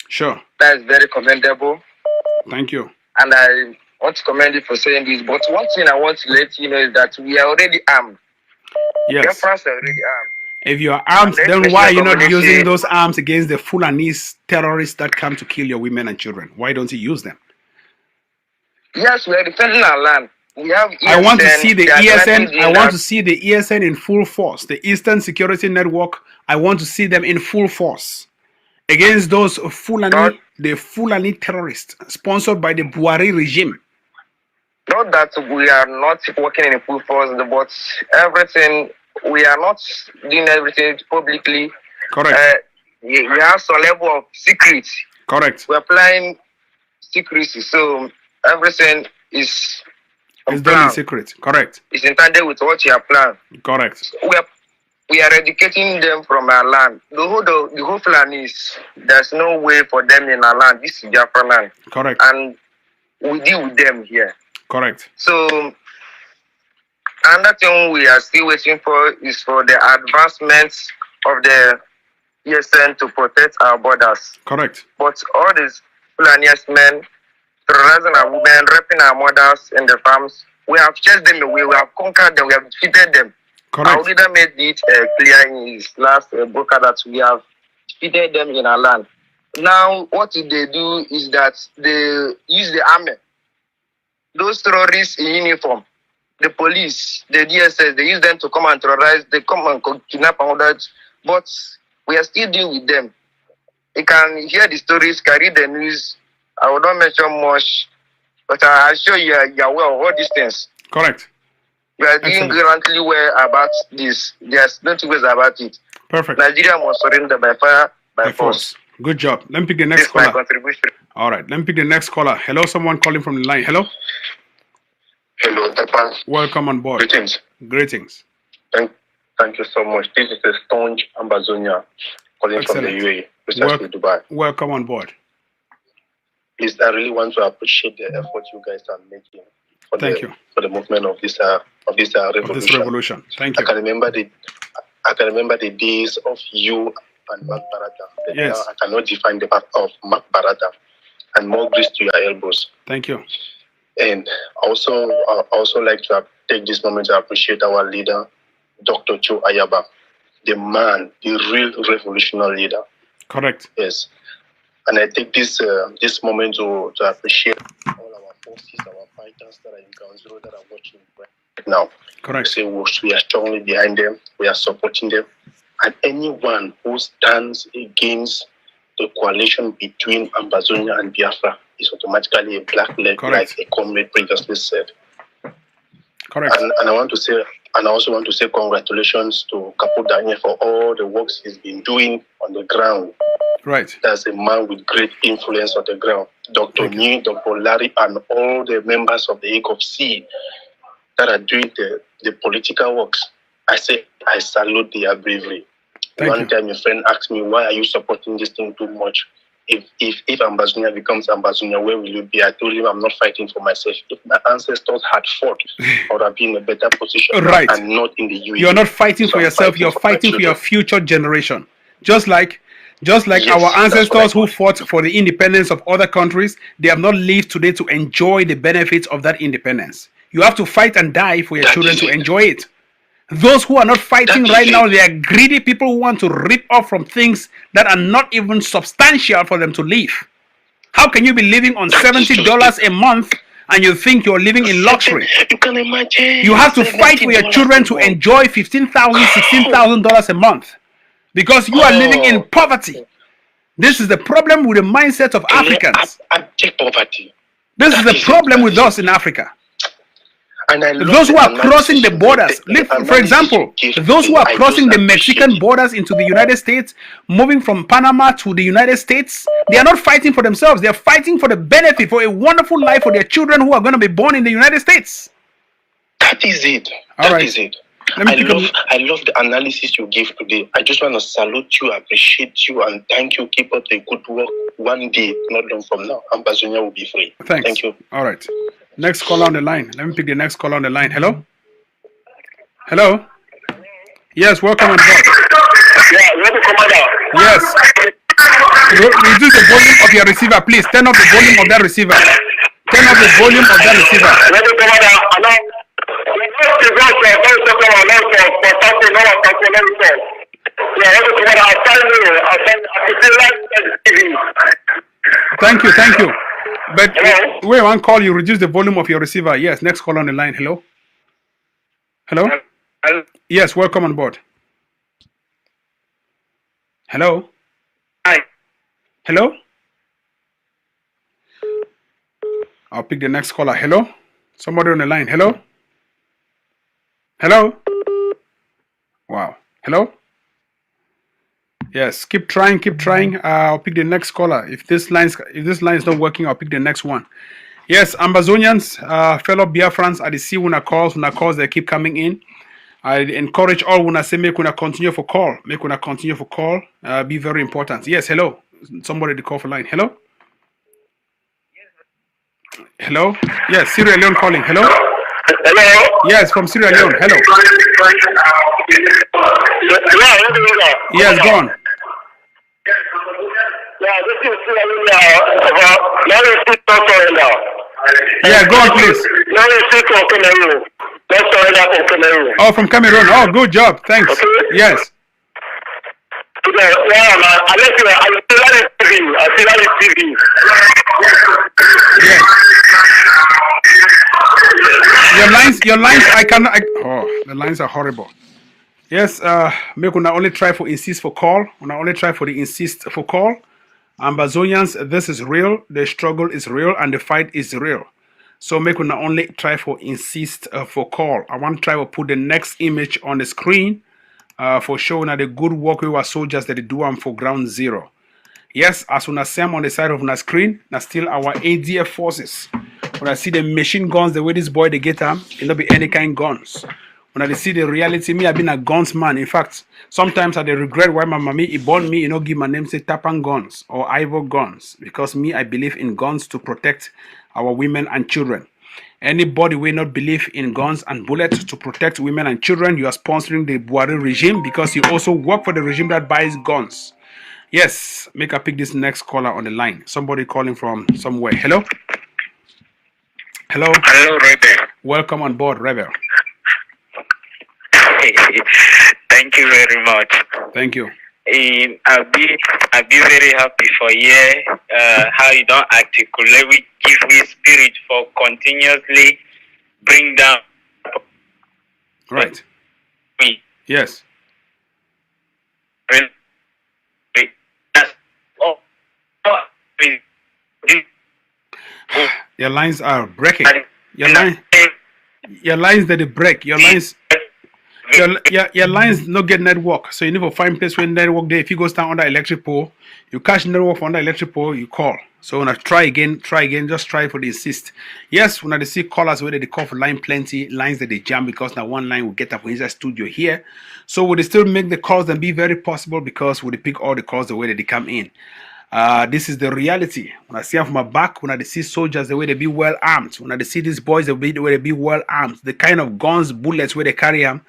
Sure. That is very commendable. Thank you. And I want to commend you for saying this. But one thing I want to let you know is that we are already armed. Yes. Biafrans are already armed. If you are armed, then why are you not using those arms against the Fulanese terrorists that come to kill your women and children? Why don't you use them? Yes, we are defending our land. We have ESN, I want to see the ESN. I want to see the ESN in full force. The Eastern Security Network. I want to see them in full force against those Fulani, the Fulani terrorists sponsored by the Buhari regime. Not that we are not working in full force, but everything, we are not doing everything publicly. Correct. We have some level of secret. Correct. We're applying secrecy, so everything is done in secret. Correct. It's intended with what you have planned. Correct. We are eradicating them from our land. The whole plan is there's no way for them in our land. This is Biafra land. Correct. And we deal with them here. Correct. So another thing we are still waiting for is for the advancements of the ESN to protect our borders. Correct. But all these Fulaniest men terrorizing our women, raping our mothers in the farms, we have chased them away, we have conquered them, we have defeated them. Correct. Our leader made it clear in his last broadcast that we have defeated them in our land. Now, what they do is that they use the army. Those terrorists in uniform, the police, the DSS, they use them to come and terrorize, they come and kidnap and all that. But we are still dealing with them. You can hear the stories, can read the news. I will not mention much, but I assure you, you are aware of all these things. Correct. We are doing gallantly well about this. There's no two ways about it. Perfect. Nigeria must surrender by fire, by force. Good job. Let me pick the next caller. All right. Let me pick the next caller. Hello, someone calling from the line. Hello. Hello, Papa. Welcome on board. Greetings. Greetings. Thank you so much. This is a staunch Ambazonia calling from the Excellent. UAE, precisely Dubai. Welcome on board. Please, I really want to appreciate the effort you guys are making for Thank you. for the movement of this revolution. Of this revolution. Thank I you. can remember the days of you and Mark Barata. Yes. I cannot define the part of Mark Barata. And more grease to your elbows. Thank you. And I also like to take this moment to appreciate our leader, Dr. Joe Ayaba, the man, the real revolutionary leader. Correct. Yes. And I take this moment to appreciate all our forces, our fighters that are in ground zero that are watching right now. Correct. Say we are strongly behind them, we are supporting them. And anyone who stands against the coalition between Ambazonia and Biafra is automatically a black leg, like a comrade previously said. Correct. And I also want to say congratulations to Kapo Daniel for all the works he's been doing on the ground. Right. As a man with great influence on the ground. Dr. Ni, Dr. Larry, and all the members of the ECOFC that are doing the political works. I say I salute their bravery. One time a friend asked me, why are you supporting this thing too much? If Ambazonia becomes Ambazonia, where will you be? I told him I'm not fighting for myself. If my ancestors had fought, I would have been in a better position. Right. And not in the UAE. You're not fighting for yourself, you're fighting for your future generation. Just like our ancestors who fought for the independence of other countries, they have not lived today to enjoy the benefits of that independence. You have to fight and die for your children to enjoy it. Those who are not fighting right now, they are greedy people who want to rip off from things that are not even substantial for them to live. How can you be living on $70 a month and you think you're living in luxury? You can imagine. You have to fight for your children to enjoy $15,000, $16,000 a month because you are living in poverty. This is the problem with the mindset of Africans. Abject poverty. This is the problem with us in Africa. And those who are crossing the borders, for example, those who are crossing the Mexican borders into the United States, moving from Panama to the United States, they are not fighting for themselves. They are fighting for the benefit, for a wonderful life for their children who are going to be born in the United States. That is it. That is it. I love the analysis you gave today. I just want to salute you, appreciate you, and thank you. Keep up the good work. One day, not long from now, Ambazonia will be free. Thanks. Thank you. All right. Next caller on the line. Let me pick the next caller on the line. Hello? Hello? Yes, welcome on board. Yeah, yes. Reduce the volume of your receiver, please. Turn up the volume of that receiver. Turn up the volume of that receiver. Thank you, thank you. But wait, one call, you reduce the volume of your receiver. Yes, next call on the line. Hello? Hello? Yes, welcome on board. Hello? Hi. Hello? I'll pick the next caller. Hello? Somebody on the line. Hello? Hello? Wow. Hello? Yes, keep trying, keep trying. I'll pick the next caller. If this line is not working, I'll pick the next one. Yes, Ambazonians, fellow Biafrans, I see when I calls they keep coming in. I encourage all when I say make una continue for call. Make una continue for call. Be very important. Yes, hello. Somebody to call for line. Hello? Hello? Yes, Sierra Leone calling. Hello? Hello? Yes, from Sierra Leone. Hello? Yes, go on. Yeah, this is Sierra Leone now. Yeah, go on, please. Oh, from Cameroon. Oh, good job. Thanks. Okay. Yes. Yeah, I see that TV. Yes. Your lines, the lines are horrible. Yes, make una only try for insist for call. Una only try for the insist for call. Ambazonians, this is real. The struggle is real and the fight is real. So make una only try for insist for call. I want to try to put the next image on the screen for showing the good work we were soldiers that they do for ground zero. Yes, as una see on the side of the screen, now still our ADF forces. When I see the machine guns, the way this boy they get them, it not be any kind guns. When I see the reality, me, I've been a guns man. In fact, sometimes I regret why my mommy he born me, give my name say Tapan Guns or Ivo Guns. Because me, I believe in guns to protect our women and children. Anybody will not believe in guns and bullets to protect women and children, you are sponsoring the Buhari regime because you also work for the regime that buys guns. Yes, make I pick this next caller on the line. Somebody calling from somewhere. Hello? Hello? Hello, Rebel. Welcome on board, Rebel. Thank you very much. Thank you. I'll be very happy for hear how you don't articulate. We give me spirit for continuously bring down. Right. Me. Yes. Your lines are breaking. Your lines that they break. Your lines not get network. So you need to find place where network there. If you go stand under electric pole, you catch network under electric pole, you call. So when I try again, just try for the insist. Yes, when I see callers where they call for line plenty, lines that they jam because now one line will get up inside studio here. So would they still make the calls and be very possible because would they pick all the calls the way that they come in. This is the reality. When I see them from my back, when I see soldiers, the way they be well armed, when I see these boys, the way they be well armed, the kind of guns, bullets where they carry them,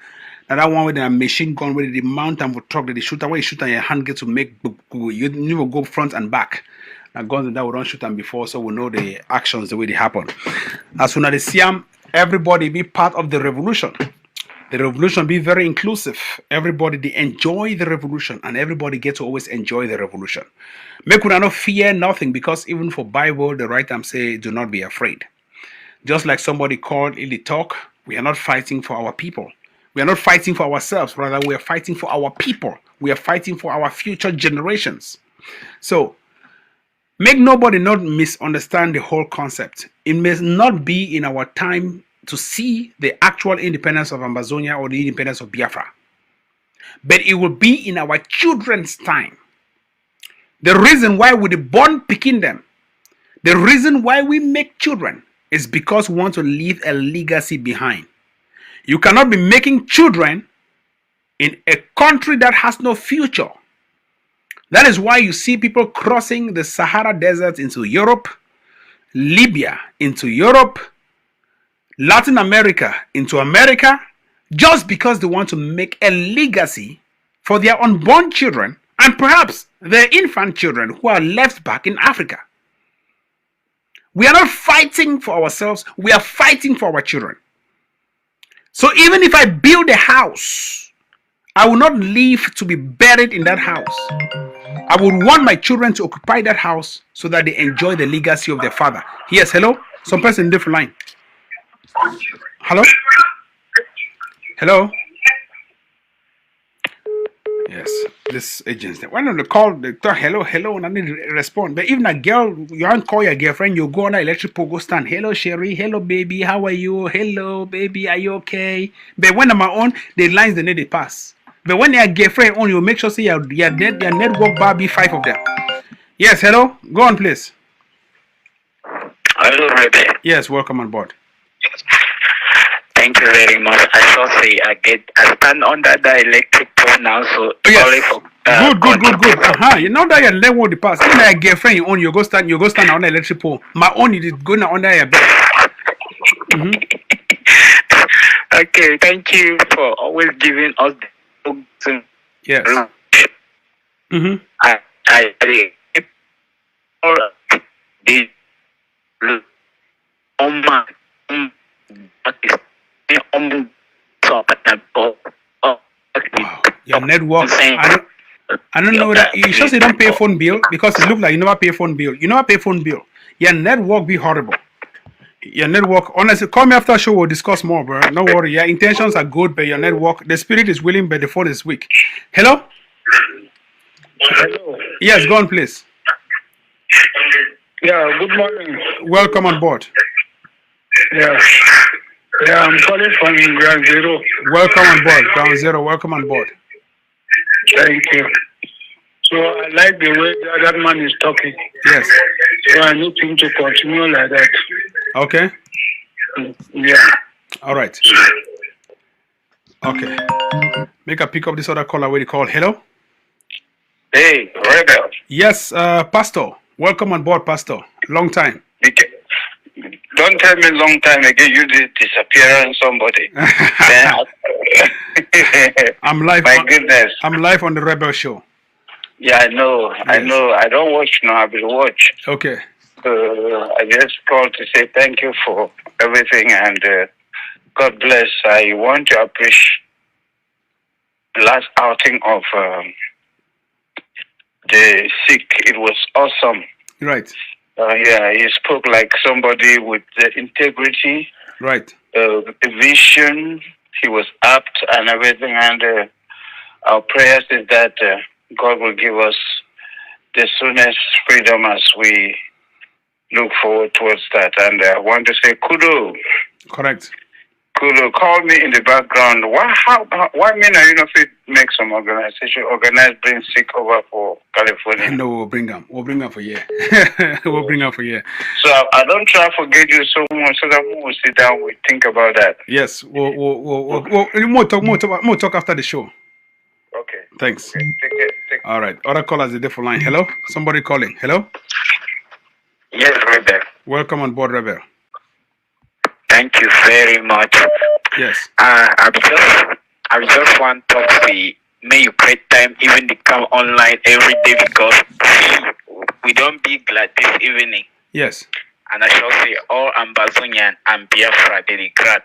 and that one with a machine gun where they mount them for truck, that they shoot away, shoot on your hand, get to make you never go front and back. Now guns that we don't shoot them before, so we know the actions the way they happen. As soon as they see them, everybody be part of the revolution. The revolution be very inclusive. Everybody they enjoy the revolution, and everybody get to always enjoy the revolution. Make we not fear nothing, because even for Bible, the right time say, do not be afraid. Just like somebody called in the talk, we are not fighting for our people. We are not fighting for ourselves, rather we are fighting for our people. We are fighting for our future generations. So, make nobody not misunderstand the whole concept. It may not be in our time to see the actual independence of Ambazonia or the independence of Biafra. But it will be in our children's time. The reason why we born picking them, the reason why we make children is because we want to leave a legacy behind. You cannot be making children in a country that has no future. That is why you see people crossing the Sahara Desert into Europe, Libya into Europe, Latin America into America, just because they want to make a legacy for their unborn children and perhaps their infant children who are left back in Africa. We are not fighting for ourselves, we are fighting for our children. So even if I build a house, I will not leave to be buried in that house. I would want my children to occupy that house so that they enjoy the legacy of their father. Yes, hello? Some person in different line. Hello? Hello? Yes, this agency. Why don't they call, they talk hello, and I need to respond. But even a girl, you don't call your girlfriend, you go on the electric pole, go stand. Hello, Sherry. Hello, baby. How are you? Hello, baby. Are you okay? But when I'm on, the lines they need to pass. But when they are girlfriend on, you make sure say your network bar be 5 of them. Yes, hello? Go on, please. Hello, Rebel. Yes, welcome on board. Thank you very much. I saw say I stand under the electric pole now, so yes. For, good. You know that your network the pass. Even your girlfriend you own, you go stand on the electric pole. My own is going under your bed. Okay, thank you for always giving us the books. Yes. Your network. I don't know that you should say don't pay phone bill because it looks like you never pay phone bill. You never pay phone bill. Your network be horrible. Your network, honestly, call me after show. We'll discuss more, bro. No worry. Your intentions are good, but your network, the spirit is willing, but the phone is weak. Hello? Hello. Yes, go on, please. Yeah, good morning. Welcome on board. Yeah, I'm calling from Ground Zero. Welcome on board, Ground Zero. Welcome on board. Thank you. So I like the way that man is talking. Yes. So I need him to continue like that. Okay. Yeah. All right. Okay. Make a pick up this other caller where they call. Hello? Hey, Rebel. Yes, Pastor. Welcome on board, Pastor. Long time. Don't tell me long time again you did disappear on somebody. I'm live. My goodness. I'm live on the Rebel Show. Yeah, I know. Yes. I know. I don't watch now. I will watch. Okay. I just called to say thank you for everything and God bless. I want to appreciate the last outing of the sick. It was awesome. Right. Yeah, he spoke like somebody with integrity. Right. Vision. He was apt and everything. And our prayers is that God will give us the soonest freedom as we look forward towards that. And I want to say kudos. Correct. Kudos. Call me in the background. Why mean are you not fit make some organization bring sick over for California? No, we'll bring them. We'll bring them for you. We'll bring them for you. So I don't try to forget you so much so that we'll sit down, we think about that. Yes. We'll talk after the show. Okay. Thanks. Okay. Take care. All right. Other callers a different line. Hello? Somebody calling. Hello? Yes, Rebel. Welcome on board, Rebel. Thank you very much. Yes. I just want to say, may you create time even to come online every day because we don't be glad this evening. Yes. And I shall say all Ambazonia and Biafra they glad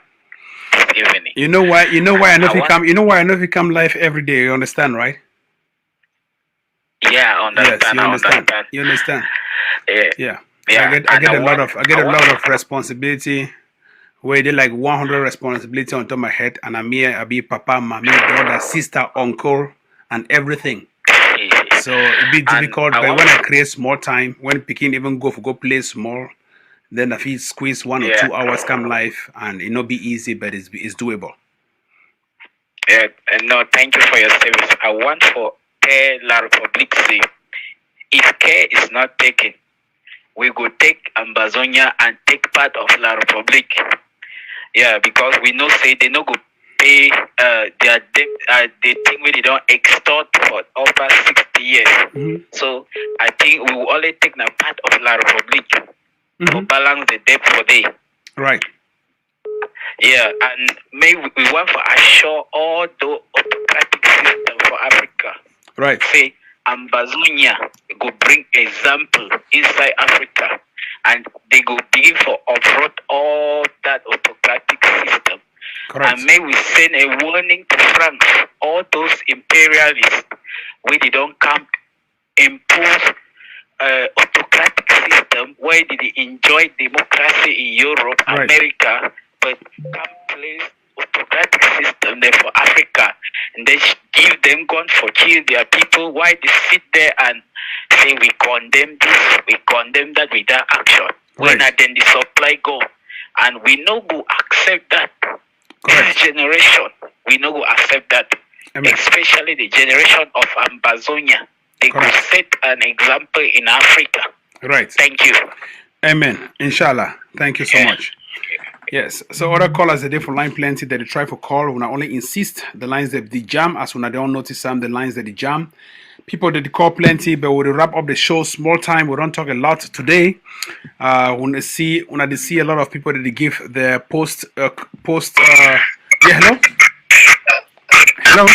this evening. You know why I know if you come live every day, you understand, right? Yeah, I understand. Yes, you understand. You understand. Yeah. I get a lot of responsibility. Where they like 100 responsibility on top of my head, and I'm here, I be papa, mommy, brother, sister, uncle, and everything. So it be difficult, but when I create small time, when picking even go play small, then if he squeeze 1 or 2 hours come live, and it not be easy, but it's doable. Yeah, no, thank you for your service. I want for La Republic say, if care is not taken, we go take Ambazonia and take part of La Republic. Yeah, because we know say they no go pay their debt. They think we don't extort for over 60 years. Mm-hmm. So I think we will only take the part of La Republic to balance the debt for they. Right. Yeah, and maybe we want to assure all the autocratic system for Africa. Right. Say Ambazonia go bring example inside Africa. And they go begin for uproot all that autocratic system. Correct. And may we send a warning to France, all those imperialists, where they don't come impose autocratic system, where they enjoy democracy in Europe, right. America, but come place autocratic system there for Africa, and they give them gun for kill their people. Why they sit there and say we condemn this, we condemn that without action? Right. When then the supply go, and we no go accept that. Correct. This generation, we no go accept that. Amen. Especially the generation of Ambazonia. They Correct. could set an example in Africa. Right. Thank you. Amen. Inshallah. Thank you so much. Yes. So other callers a different line plenty that they try for call. When I only insist the lines that they jam, as when I don't notice some the lines that they jam. People that they call plenty, but we'll wrap up the show small time. We don't talk a lot today. When I see a lot of people that they give their post. Yeah, hello. Hello.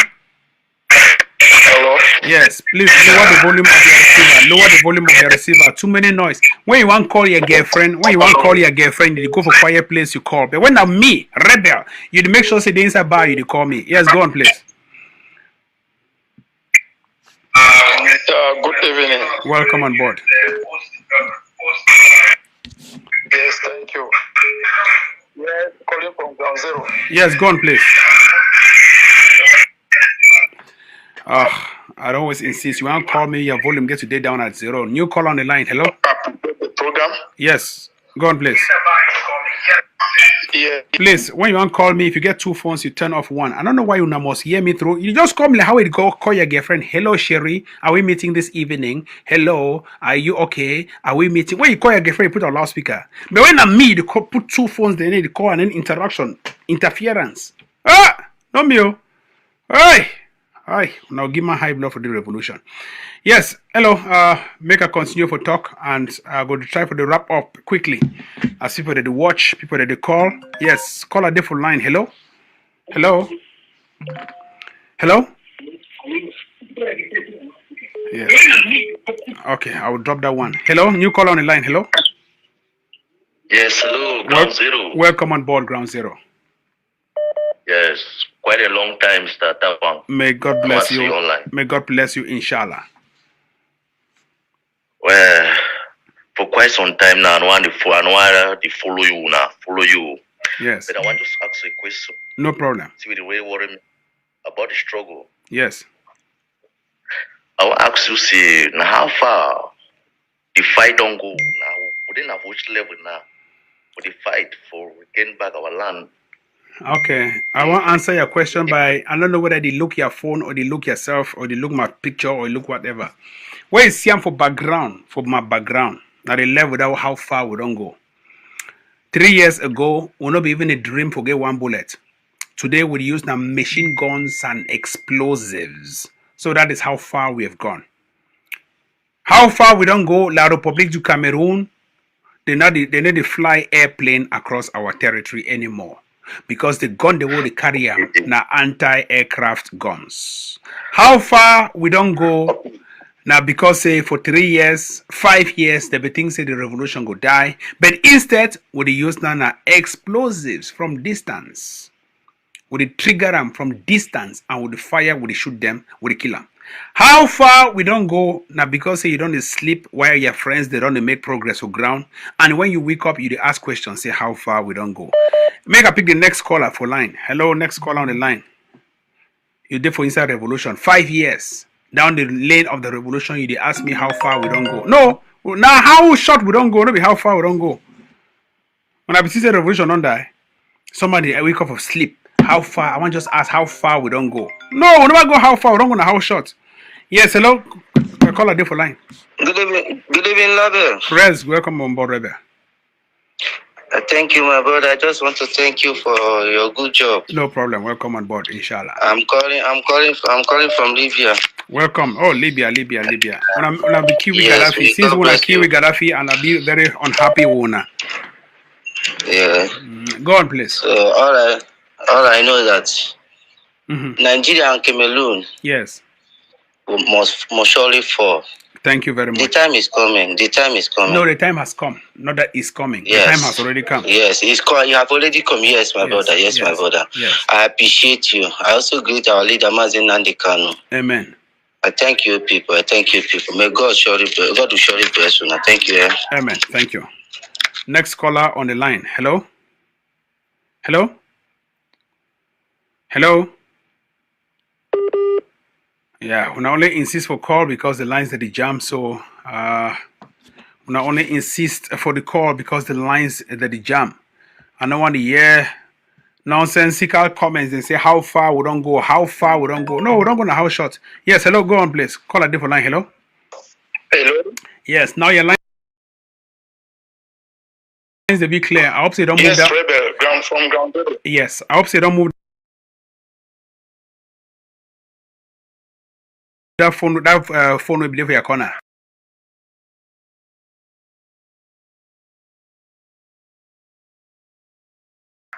Hello. Yes, please lower the volume of your receiver. Lower the volume of your receiver. Too many noise. When you want to call your girlfriend, you go for quiet place, you call. But when I'm me, Rebel, you make sure say the inside bar, you call me. Yes, go on, please. Good evening. Welcome on board. Yes, thank you. Yes, calling from Ground Zero. Yes, go on, please. I'd always insist. You want to call me, your volume gets today down at 0. New call on the line. Hello? The program? Yes. Go on, please. Yeah. Please, when you want to call me, if you get 2 phones, you turn off one. I don't know why you must hear me through. You just call me like how it go. Call your girlfriend. Hello, Sherry. Are we meeting this evening? Hello. Are you okay? Are we meeting? When you call your girlfriend, you put on loudspeaker. But when I'm me, you put 2 phones, they need to call and then interruption. Interference. Ah! No me. Hey, hi. Now give my high blood for the revolution. Yes. Hello. Make a continue for talk, and I go to try for the wrap up quickly. As people that they watch, people that they call. Yes. Call a different line. Hello. Hello. Hello. Yes. Okay. I will drop that one. Hello. New caller on the line. Hello. Yes, hello, Ground Zero. Welcome on board, Ground Zero. Yes, quite a long time, Mr. Tapang. May God bless you. Online. May God bless you, inshallah. Well, for quite some time now, I want to follow you now. Follow you. Yes. But I want to ask you a question. No problem. See, the way worry me about the struggle. Yes. I will ask you, see, now how far the fight don't go now? Within have which level now? For the fight for getting back our land. Okay, I want to answer your question by, I don't know whether they look your phone or they look yourself or they look my picture or they look whatever. Where is Siam for background, for my background? Now the level that how far we don't go. 3 years ago, we not be even a dream for get one bullet. Today we use now machine guns and explosives. So that is how far we have gone. How far we don't go, La Republique du Cameroon, they need to fly airplane across our territory anymore. Because the gun they will carry now anti-aircraft guns. How far we don't go now because say for 3 years, 5 years, they be think say the revolution go die. But instead, we use now explosives from distance. We trigger them from distance and with fire, we shoot them, we kill them. How far we don't go now because say you don't sleep while your friends they don't make progress on ground. And when you wake up, you ask questions, say how far we don't go. Make a pick the next caller for line. Hello, next caller on the line. You did for inside revolution 5 years down the lane of the revolution. You did ask me how far we don't go. No, now how short we don't go. No be how far we don't go. When I see the revolution don't die, somebody I wake up of sleep. How far? I want to just ask how far we don't go. No, we never go how far. We don't go how short. Yes, hello. Caller there for line. Good evening, Label. Perez, welcome on board, Rebel. Thank you, my brother. I just want to thank you for your good job. No problem. Welcome on board, inshallah. I'm calling from Libya. Welcome. Oh, Libya. When I'm the Kiwi Gaddafi. Since when I Kiwi Gaddafi and I'll be very unhappy owner. Yeah. Go on, please. So all I know that Nigeria and Cameroon. Yes. Must surely fall. Thank you very much. The time is coming. No, the time has come. Not that it's coming. Yes. The time has already come. Yes, it's come. You have already come. Yes, my brother. Yes, my brother. Yes. I appreciate you. I also greet our leader, MAZI Nandikano. Amen. I thank you, people. May God will surely bless you. Thank you. Amen. Thank you. Next caller on the line. Hello? Hello? Hello? Yeah, we only insist for call because the lines that they jam. So we only insist for the call because the lines that they jam. I don't want to hear nonsensical comments and say how far we don't go, how far we don't go. No, we don't go to how short. Yes, hello, go on, please. Call a different line. Hello? Hello? Yes, now your line is to be clear. I hope they don't move that. Yes, Rebel, from ground zero. Yes, I hope they don't move that phone will be for your corner.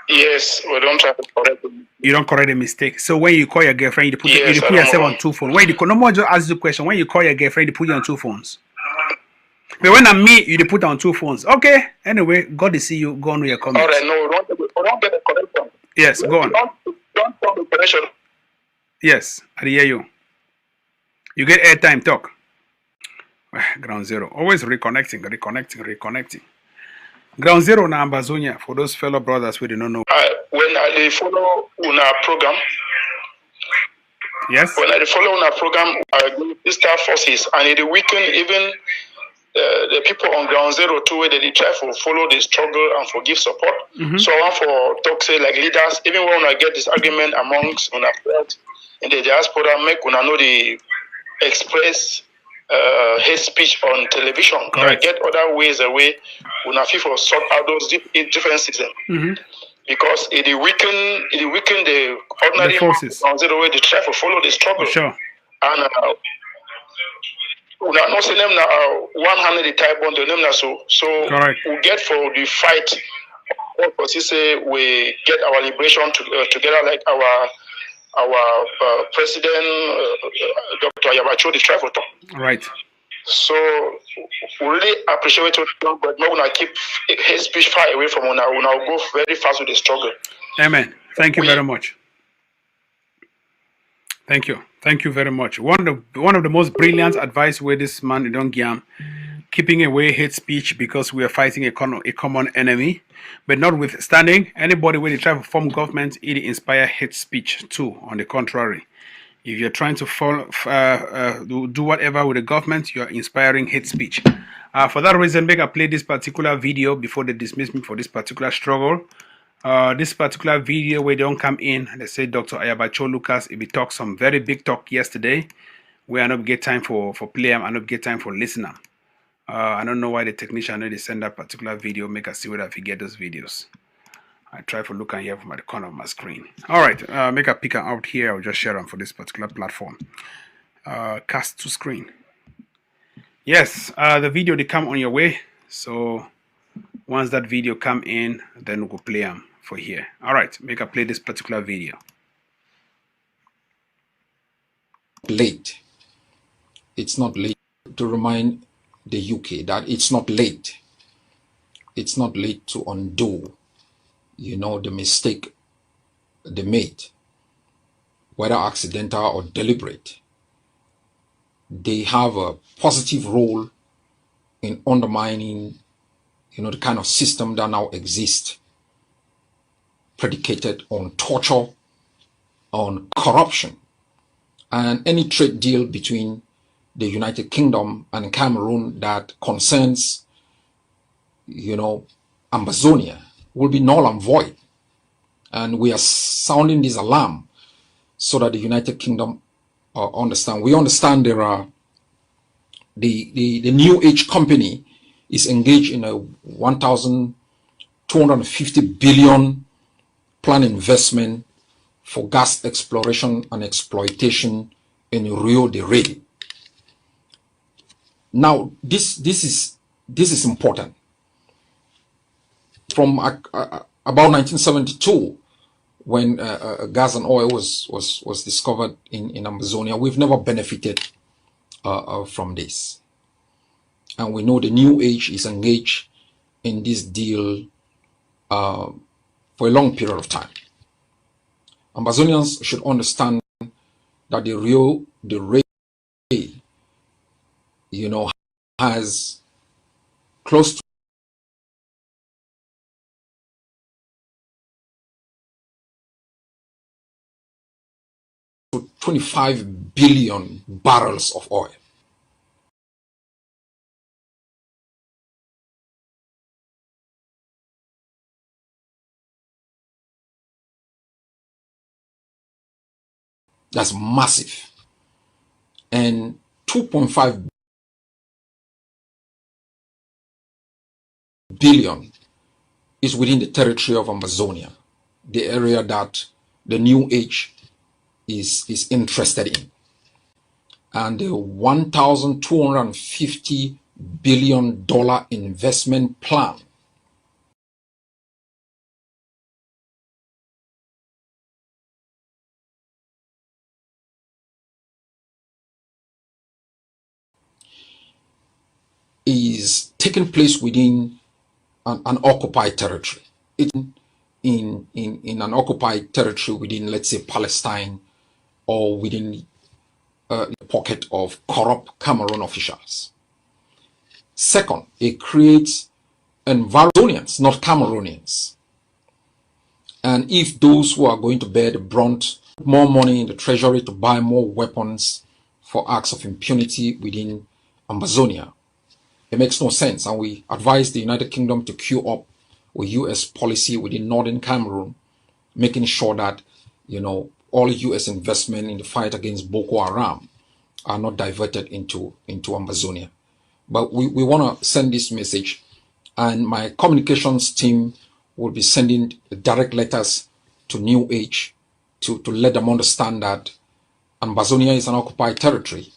Yes, we don't try to correct them. You don't correct the mistake. So when you call your girlfriend, you put yourself on two phones. When you no more just ask the question. When you call your girlfriend, you put you on two phones. But when I'm me, you put on two phones. Okay. Anyway, God to see you. Go on with your comments. All right, no, we don't get the correction. Yes, go on. Don't call the correction. Yes, I hear you. You get airtime talk. Ground Zero. Always reconnecting. Ground Zero na Ambazonia for those fellow brothers we do not know. When I follow our program. Yes. When I follow our program, these staff forces and in the weekend even the people on Ground Zero too, where they try to follow the struggle and for give support. So I want for talk say like leaders, even when I get this argument amongst on in the diaspora, make when I know the express hate speech on television. Correct. Get other ways away when I feel for sort out those differences. because it weaken the ordinary forces. the way they try to follow the struggle. Sure. And we are not saying them now one-handed type on the name so correct. We get for the fight. Because he say we get our liberation together, like our president, Dr. Yabacho, the travel. Right. So we really appreciate it, but not gonna keep his speech far away from una. We'll go very fast with the struggle. Amen. Thank you very much. Thank you. Thank you very much. One of the most brilliant advice where this man don't give, keeping away hate speech because we are fighting a common enemy. But notwithstanding, anybody when they try to form government, it inspire hate speech too. On the contrary, if you're trying to do whatever with the government, you're inspiring hate speech. For that reason, make I play this particular video before they dismiss me for this particular struggle. This particular video where they don't come in, they say Dr. Ayabacho Lucas, he talked some very big talk yesterday. Where I not get time for play, I not get time for listener. I don't know why the technician they send that particular video. Make us see whether if you get those videos. I try to look and here from the corner of my screen. All right, make a pick out here. I'll just share them for this particular platform. Cast to screen. Yes, the video they come on your way. So once that video come in, then we'll play them for here. All right, make a play this particular video. Late. It's not late to remind the UK that it's not late. It's not late to undo, the mistake they made, whether accidental or deliberate. They have a positive role in undermining, the kind of system that now exists, predicated on torture, on corruption, and any trade deal between the United Kingdom and Cameroon that concerns, Ambazonia will be null and void. And we are sounding this alarm so that the United Kingdom understand. We understand there are the New Age company is engaged in a 1,250 billion plan investment for gas exploration and exploitation in Rio de Janeiro. Now, this is important. From about 1972, when gas and oil was discovered in Ambazonia, we've never benefited from this, and we know the New Age is engaged in this deal for a long period of time. Ambazonians should understand that the Rio de Janeiro, has close to 25 billion barrels of oil. That's massive. And 2.5 billion is within the territory of Ambazonia, the area that the New Age is interested in. And the $1,250 billion investment plan is taking place within an occupied territory. In an occupied territory within, let's say, Palestine, or within the pocket of corrupt Cameroon officials. Second, it creates Ambazonians, not Cameroonians. And if those who are going to bear the brunt, more money in the treasury to buy more weapons for acts of impunity within Ambazonia, it makes no sense. And we advise the United Kingdom to queue up with US policy within northern Cameroon, making sure that, all US investment in the fight against Boko Haram are not diverted into Ambazonia. But we want to send this message, and my communications team will be sending direct letters to New Age to let them understand that Ambazonia is an occupied territory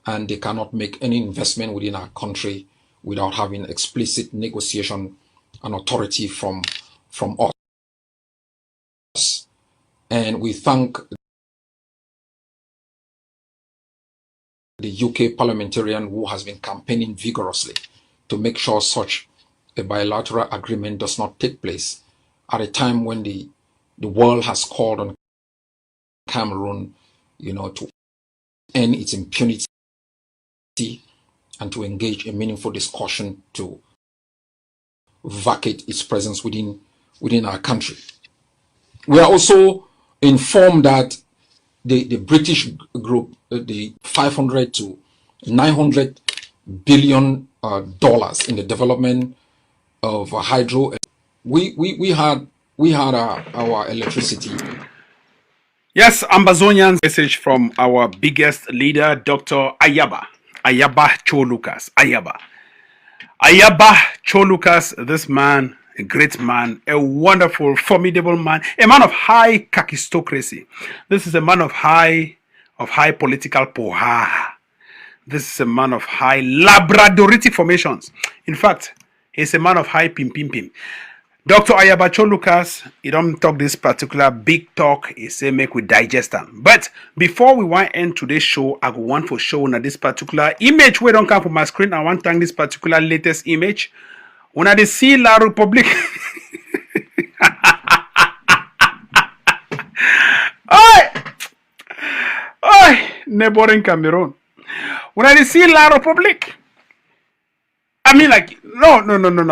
and they cannot make any investment within our country without having explicit negotiation and authority from us. And we thank the UK parliamentarian who has been campaigning vigorously to make sure such a bilateral agreement does not take place at a time when the world has called on Cameroon, to end its impunity and to engage in meaningful discussion to vacate its presence within our country. We are also informed that the British group, the 500 to 900 billion dollars in the development of hydro. We had our electricity. Yes, Ambazonian message from our biggest leader, Dr. Ayaba Cholukas. Ayaba Cholukas, this man, a great man, a wonderful, formidable man, a man of high kakistocracy. This is a man of high political power. This is a man of high labradority formations. In fact, he's a man of high pim. Dr. Ayaba Cholukas, he don't talk this particular big talk. He say make we digest them. But before we want to end today's show, I want to show now this particular image where don't come from my screen. I want to thank this particular latest image. When I see La Republique, neighboring Cameroon. When I see La Republique, I mean, like, no,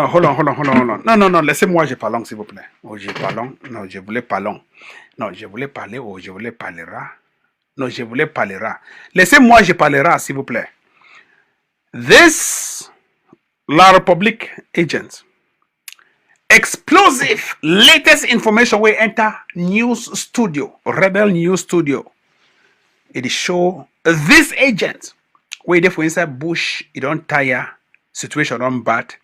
hold on. Non, laissez-moi, je parle, s'il vous plaît. Oh, je parle. Non, je voulais parler. Non, je voulais parler. Oh, je voulais parlera. Non, je voulais parlera. Laissez-moi, je parlera, s'il vous plaît. This La Republique agent, explosive, latest information will enter news studio, Rebel News Studio. It is show this agent, where they for inside bush, it don't tire. Situation on bad,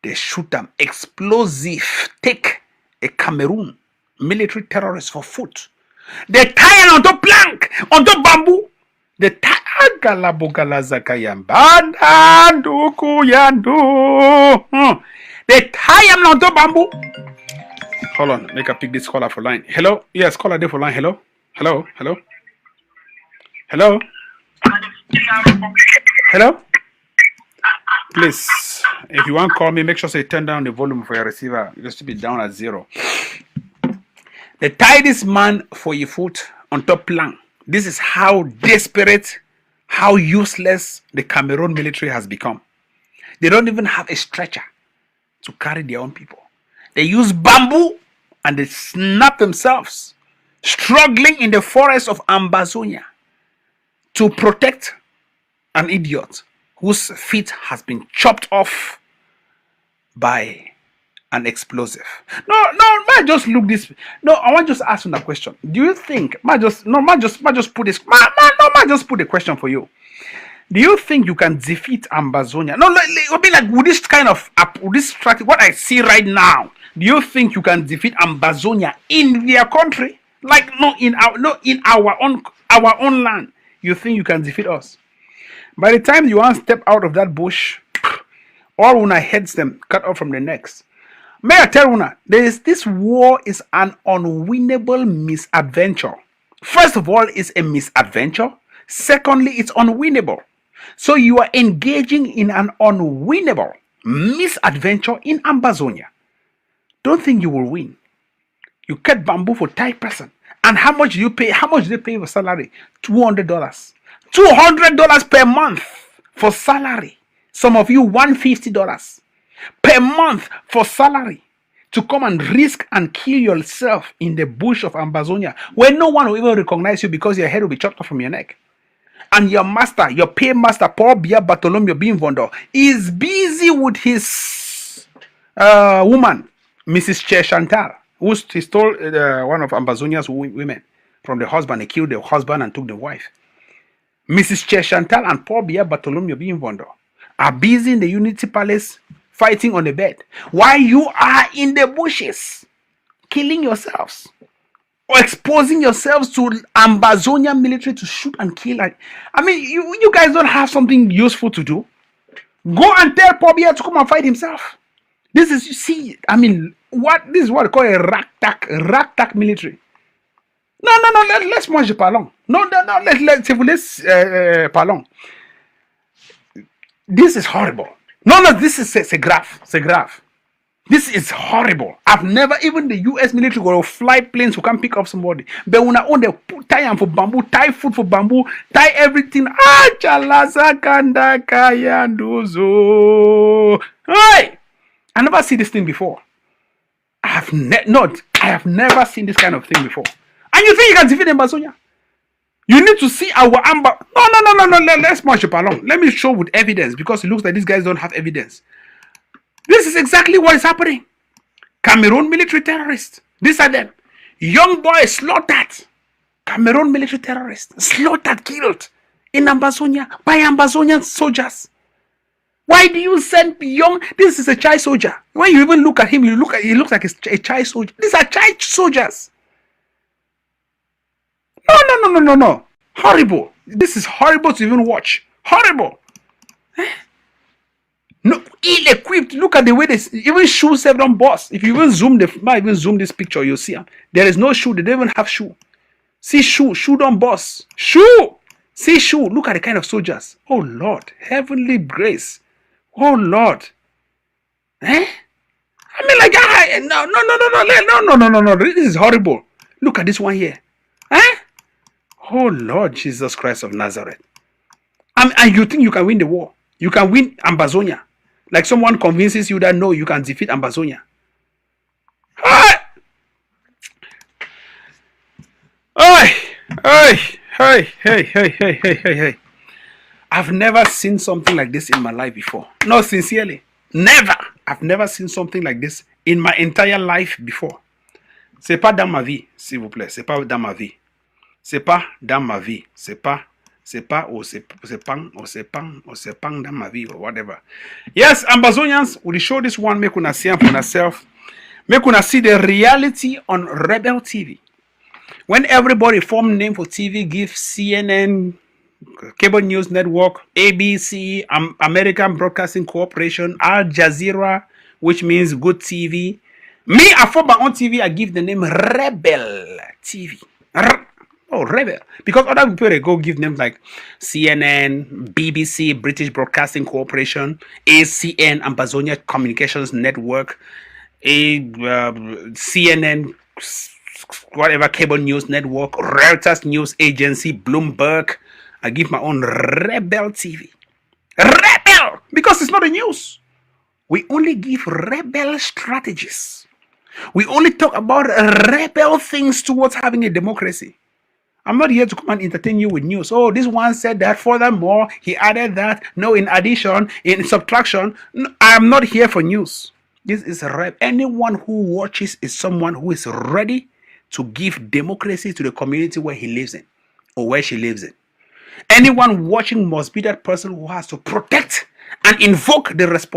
they shoot them. Explosive. Take a Cameroon military terrorist for foot. They tie him onto plank, onto bamboo. They tie They tie him onto bamboo. Hold on, make I pick this caller for line. Hello? Yes, caller there for line. Hello? Hello? Please, if you want to call me, make sure you turn down the volume for your receiver. It has to be down at 0. They tie this man for your foot on top plank. This is how desperate, how useless the Cameroon military has become. They don't even have a stretcher to carry their own people. They use bamboo and they snap themselves, struggling in the forest of Ambazonia to protect an idiot whose feet has been chopped off by an explosive. No, might just look this. No, I want to just ask you a question. Do you think, might just put this, might just put a question for you. Do you think you can defeat Ambazonia? No, it would be like with this kind of, with this strategy, what I see right now, do you think you can defeat Ambazonia in their country? Like, in our own land. You think you can defeat us? By the time you want to step out of that bush, all una heads them cut off from the necks. May I tell una, this war is an unwinnable misadventure. First of all, it's a misadventure. Secondly, it's unwinnable. So you are engaging in an unwinnable misadventure in Ambazonia. Don't think you will win. You cut bamboo for Thai person. And how much do you pay? How much do they pay for salary? $200. $200 per month for salary. Some of you $150 per month for salary to come and risk and kill yourself in the bush of Ambazonia, where no one will even recognize you because your head will be chopped off from your neck. And your master, your paymaster, Paul Bia Bartholomew Bimvondo, is busy with his woman, Mrs. Che Chantal, who stole one of Ambazonia's women from the husband. He killed the husband and took the wife. Mrs. Che Chantal and Paul Bia Bartholomew Bimvondo are busy in the Unity Palace fighting on the bed, while you are in the bushes killing yourselves or exposing yourselves to Ambazonia military to shoot and kill. I mean, you guys don't have something useful to do. Go and tell Pobia to come and fight himself. This is, you see, I mean, this is what I call a ragtag military. No, let's manger parlons. No, let's parlons. This is horrible. No, this is c'est grave. This is horrible. I've never, even the US military will fly planes who can pick up somebody. But when I own the tie them for bamboo, tie food for bamboo, tie everything. Chalasa kanda kaya ndozo. Hey! I never see this thing before. I have never seen this kind of thing before. And you think you can defeat Ambazonia? You need to see our No. Let's march along. Let me show with evidence, because it looks like these guys don't have evidence. This is exactly what is happening. Cameroon military terrorists. These are them. Young boys slaughtered. Cameroon military terrorists slaughtered, killed in Ambazonia by Ambazonian soldiers. Why do you send young? This is a child soldier. When you even look at him, he looks like a child soldier. These are child soldiers. No. Horrible. This is horrible to even watch. Horrible. No, ill-equipped. Look at the way they even shoes have don't boss. If you even zoom this picture, you'll see them. There is no shoe. They don't even have shoe. See shoe don't boss. Shoe. See shoe. Look at the kind of soldiers. Oh Lord, heavenly grace. Oh Lord. I mean, like, no. This is horrible. Look at this one here. Oh Lord Jesus Christ of Nazareth. And you think you can win the war? You can win Ambazonia. Like someone convinces you that no, you can defeat Ambazonia. Hey. I've never seen something like this in my life before. No, sincerely. Never. I've never seen something like this in my entire life before. C'est pas dans ma vie, s'il vous plaît. C'est pas dans ma vie. C'est pas dans ma vie. C'est pas dans ma vie or whatever. Yes, Ambazonians, we'll show this one, make una see for yourself. Make una see the reality on Rebel TV. When everybody form name for TV, give CNN, Cable News Network, ABC, American Broadcasting Corporation, Al Jazeera, which means good TV. Me, I form my own TV, I give the name Rebel TV. Rebel. Because other people, they go give names like CNN, BBC, British Broadcasting Corporation, ACN, Ambazonia Communications Network, CNN, whatever, Cable News Network, Reuters News Agency, Bloomberg. I give my own Rebel TV. Rebel! Because it's not the news. We only give rebel strategies. We only talk about rebel things towards having a democracy. I'm not here to come and entertain you with news. Oh, this one said that. Furthermore, he added that. No, in addition, in subtraction. No, I'm not here for news. This is a rebel. Anyone who watches is someone who is ready to give democracy to the community where he lives in or where she lives in. Anyone watching must be that person who has to protect and invoke the responsibility